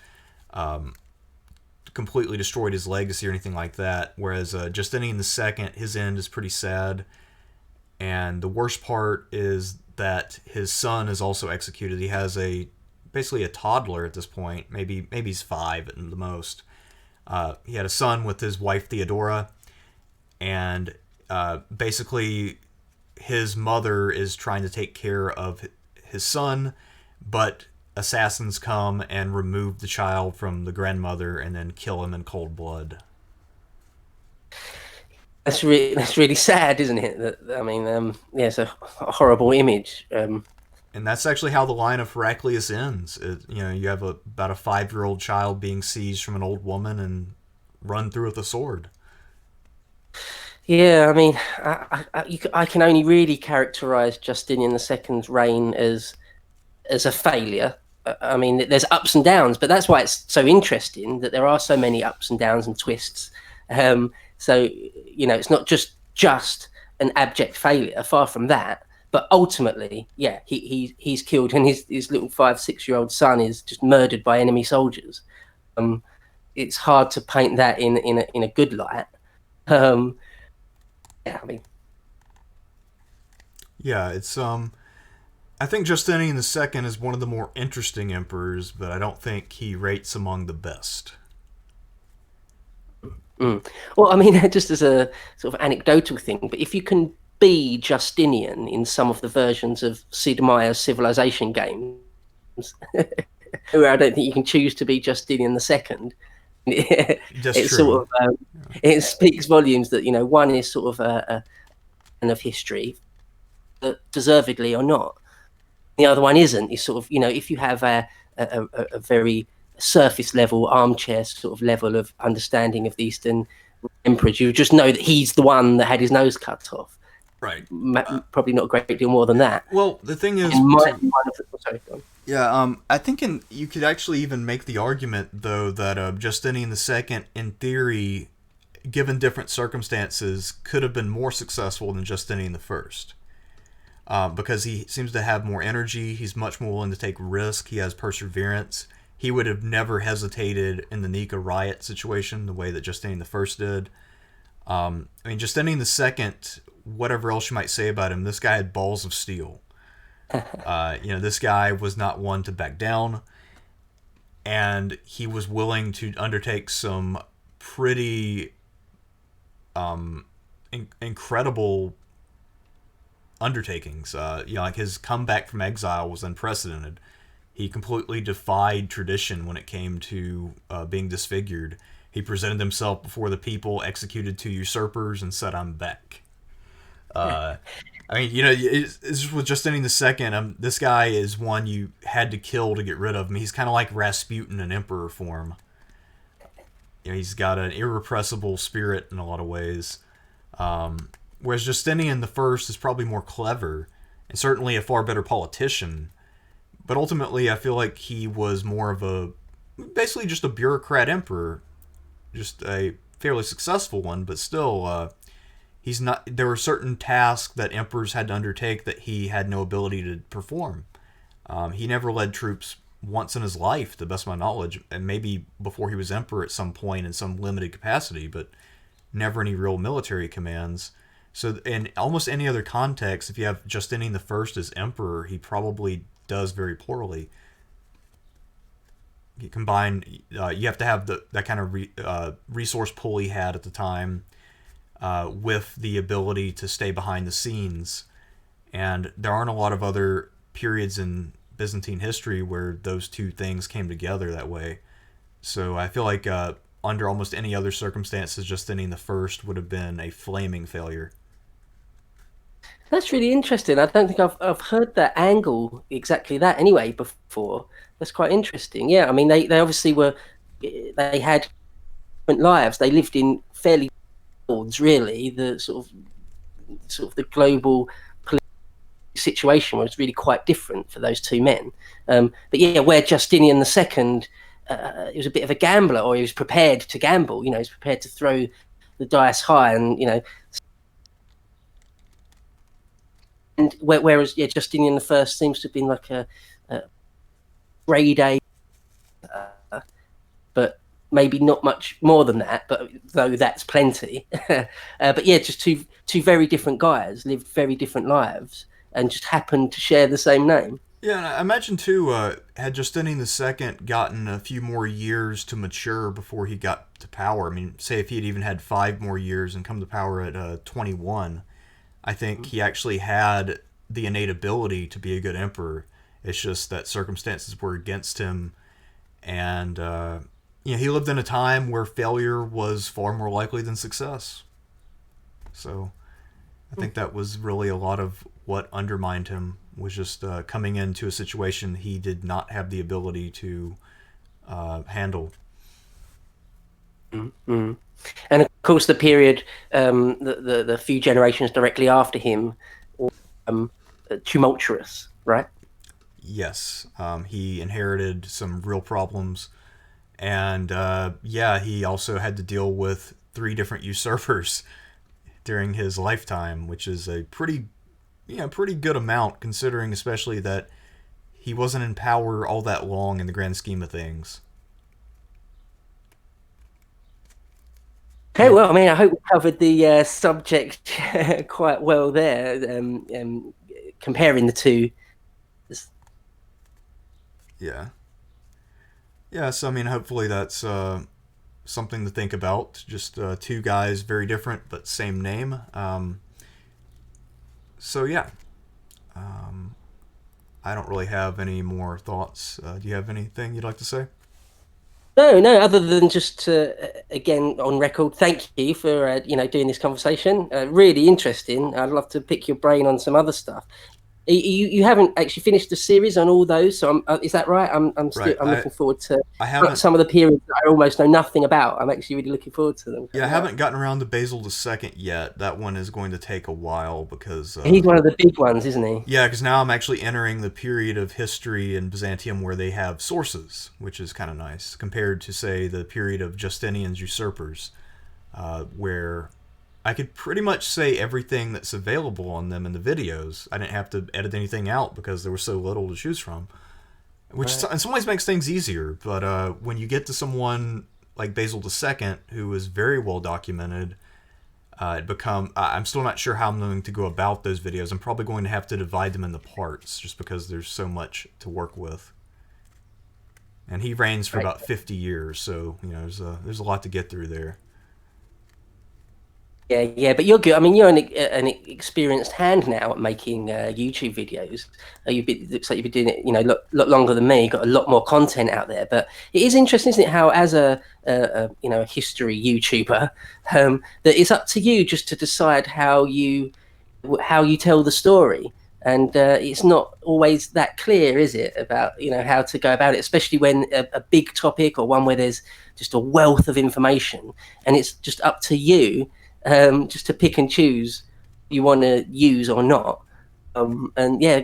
completely destroyed his legacy or anything like that. Whereas Justinian II, his end is pretty sad. And the worst part is that his son is also executed. He has basically a toddler at this point. Maybe he's 5 at the most. He had a son with his wife Theodora, and basically his mother is trying to take care of his son, but assassins come and remove the child from the grandmother and then kill him in cold blood. That's really sad, isn't it? I mean, yeah, it's a horrible image. And that's actually how the line of Heraclius ends. You have about a 5-year-old child being seized from an old woman and run through with a sword. Yeah, I mean, I can only really characterize Justinian II's reign as a failure. I mean, there's ups and downs, but that's why it's so interesting that there are so many ups and downs and twists. So it's not just an abject failure. Far from that. But ultimately, yeah, he's killed, and his little 5, 6-year-old son is just murdered by enemy soldiers. It's hard to paint that in a good light. Yeah, I mean, Yeah, it's I think Justinian II is one of the more interesting emperors, but I don't think he rates among the best. well, I mean, just as a sort of anecdotal thing, but if you can be Justinian in some of the versions of Sid Meier's Civilization games, where I don't think you can choose to be Justinian II. Just It true. sort of it speaks volumes that one is sort of a fan of history, deservedly or not. The other one isn't. Is sort of if you have a very surface level armchair sort of level of understanding of the Eastern emperors, you just know that he's the one that had his nose cut off. Right. Probably not a great deal more than that. Well, the thing is, Sorry, yeah, I think you could actually even make the argument though that Justinian II, in theory, given different circumstances, could have been more successful than Justinian I. Because he seems to have more energy. He's much more willing to take risk. He has perseverance. He would have never hesitated in the Nika riot situation the way that Justinian I did. I mean, Justinian II, whatever else you might say about him, this guy had balls of steel. This guy was not one to back down, and he was willing to undertake some pretty incredible undertakings. Like his comeback from exile was unprecedented. He completely defied tradition when it came to being disfigured. He presented himself before the people, executed 2 usurpers, and said, "I'm back." I mean, it's with Justinian II. This guy is one you had to kill to get rid of him. He's kind of like Rasputin in emperor form. He's got an irrepressible spirit in a lot of ways. Whereas Justinian the First is probably more clever and certainly a far better politician. But ultimately, I feel like he was more of a basically just a bureaucrat emperor, just a fairly successful one, but still, he's not. There were certain tasks that emperors had to undertake that he had no ability to perform. He never led troops once in his life, to the best of my knowledge, and maybe before he was emperor at some point in some limited capacity, but never any real military commands. So, in almost any other context, if you have Justinian the First as emperor, he probably does very poorly. You combine, you have to have that kind of resource pool he had at the time, with the ability to stay behind the scenes. And there aren't a lot of other periods in Byzantine history where those two things came together that way. So I feel like under almost any other circumstances, Justinian the First would have been a flaming failure. That's really interesting. I don't think I've heard that angle exactly that anyway before. That's quite interesting. Yeah, I mean they obviously were, they had different lives. They lived in fairly worlds, really. The sort of the global political situation was really quite different for those two men. But yeah, where Justinian II, he was a bit of a gambler, or he was prepared to gamble. You know, he was prepared to throw the dice high, and and whereas Justinian I seems to have been like a grade A, but maybe not much more than that. But though that's plenty. But yeah, just two very different guys lived very different lives and just happened to share the same name. Yeah, and I imagine too, had Justinian II gotten a few more years to mature before he got to power. I mean, say if he had even had 5 more years and come to power at 21, I think he actually had the innate ability to be a good emperor. It's just that circumstances were against him, and he lived in a time where failure was far more likely than success. So I think that was really a lot of what undermined him, was just coming into a situation he did not have the ability to handle. Mm-hmm. And of course, the period, the few generations directly after him, were tumultuous, right? Yes, he inherited some real problems, and he also had to deal with 3 different usurpers during his lifetime, which is a pretty good amount, considering especially that he wasn't in power all that long in the grand scheme of things. Okay, well, I mean, I hope we covered the subject quite well there, comparing the two. Yeah. Yeah, so I mean, hopefully that's something to think about. Just 2 guys, very different, but same name. So yeah. I don't really have any more thoughts. Do you have anything you'd like to say? No, other than just again on record, thank you for doing this conversation. Really interesting. I'd love to pick your brain on some other stuff. You haven't actually finished the series on all those, so is that right? I'm still Right. looking forward to I haven't. some of the periods that I almost know nothing about. I'm actually really looking forward to them. Yeah, I haven't gotten around to Basil II yet. That one is going to take a while because He's one of the big ones, isn't he? yeah, because now I'm actually entering the period of history in Byzantium where they have sources, which is kind of nice compared to say the period of Justinian's usurpers, where I could pretty much say everything that's available on them in the videos. I didn't have to edit anything out because there was so little to choose from, which in some ways makes things easier. But when you get to someone like Basil II, who is very well documented, I'm still not sure how I'm going to go about those videos. I'm probably going to have to divide them into parts just because there's so much to work with. And he reigns for about 50 years, so there's a lot to get through there. Yeah, but you're good. I mean, you're an experienced hand now at making YouTube videos. Looks like you've been doing it, a lot longer than me. Got a lot more content out there. But it is interesting, isn't it? How, as a history YouTuber, that it's up to you just to decide how you tell the story, and it's not always that clear, is it? About how to go about it, especially when a big topic or one where there's just a wealth of information, and it's just up to you. Just to pick and choose you want to use or not. And yeah,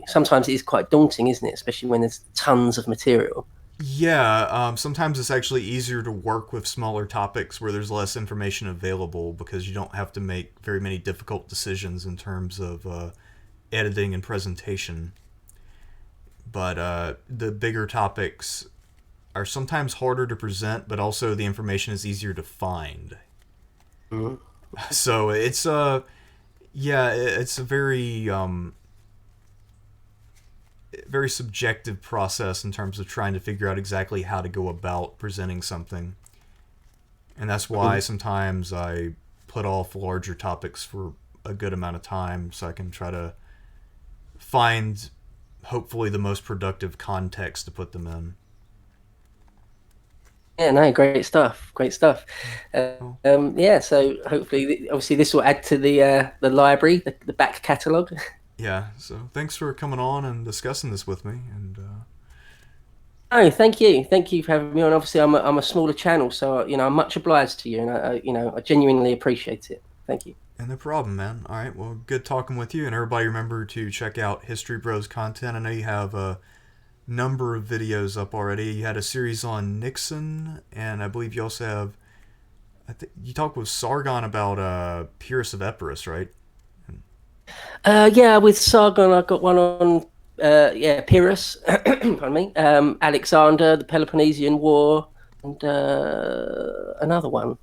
sometimes it is quite daunting, isn't it? Especially when there's tons of material. Yeah, sometimes it's actually easier to work with smaller topics where there's less information available because you don't have to make very many difficult decisions in terms of editing and presentation. But the bigger topics are sometimes harder to present, but also the information is easier to find. Mm. So it's yeah, it's a very subjective process in terms of trying to figure out exactly how to go about presenting something. And that's why Mm. sometimes I put off larger topics for a good amount of time so I can try to find hopefully the most productive context to put them in. Yeah, no, great stuff, great stuff. Well, Yeah, so hopefully, obviously, this will add to the library, the back catalogue. yeah, so thanks for coming on and discussing this with me. And Oh, thank you for having me on. Obviously, I'm a smaller channel, so I'm much obliged to you, and I genuinely appreciate it. Thank you. no problem, man. All right, well, good talking with you. And everybody remember to check out History Bros content. I know you have a number of videos up already. You had a series on Nixon, and I believe you also have. I think you talked with Sargon about Pyrrhus of Epirus, right? Yeah, with Sargon, I've got one on yeah, Pyrrhus, pardon me, Alexander, the Peloponnesian War, and another one.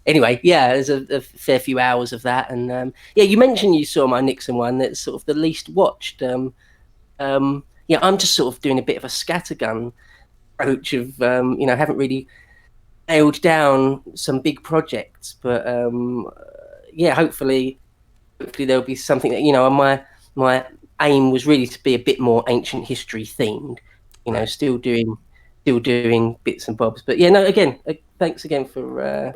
Anyway, yeah, there's a fair few hours of that, and yeah, you mentioned you saw my Nixon one. That's sort of the least watched. Yeah, I'm just sort of doing a bit of a scattergun approach of haven't really nailed down some big projects, but yeah, hopefully there'll be something that my aim was really to be a bit more ancient history themed. Right. Still doing bits and bobs. But yeah, no, again, thanks again for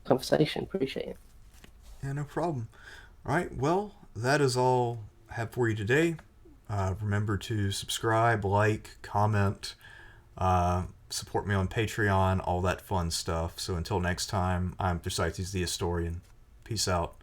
conversation. Appreciate it. Yeah, no problem. All right, well, that is all I have for you today. Remember to subscribe, like, comment, support me on Patreon, all that fun stuff. So until next time, I'm Thersites the Historian. Peace out.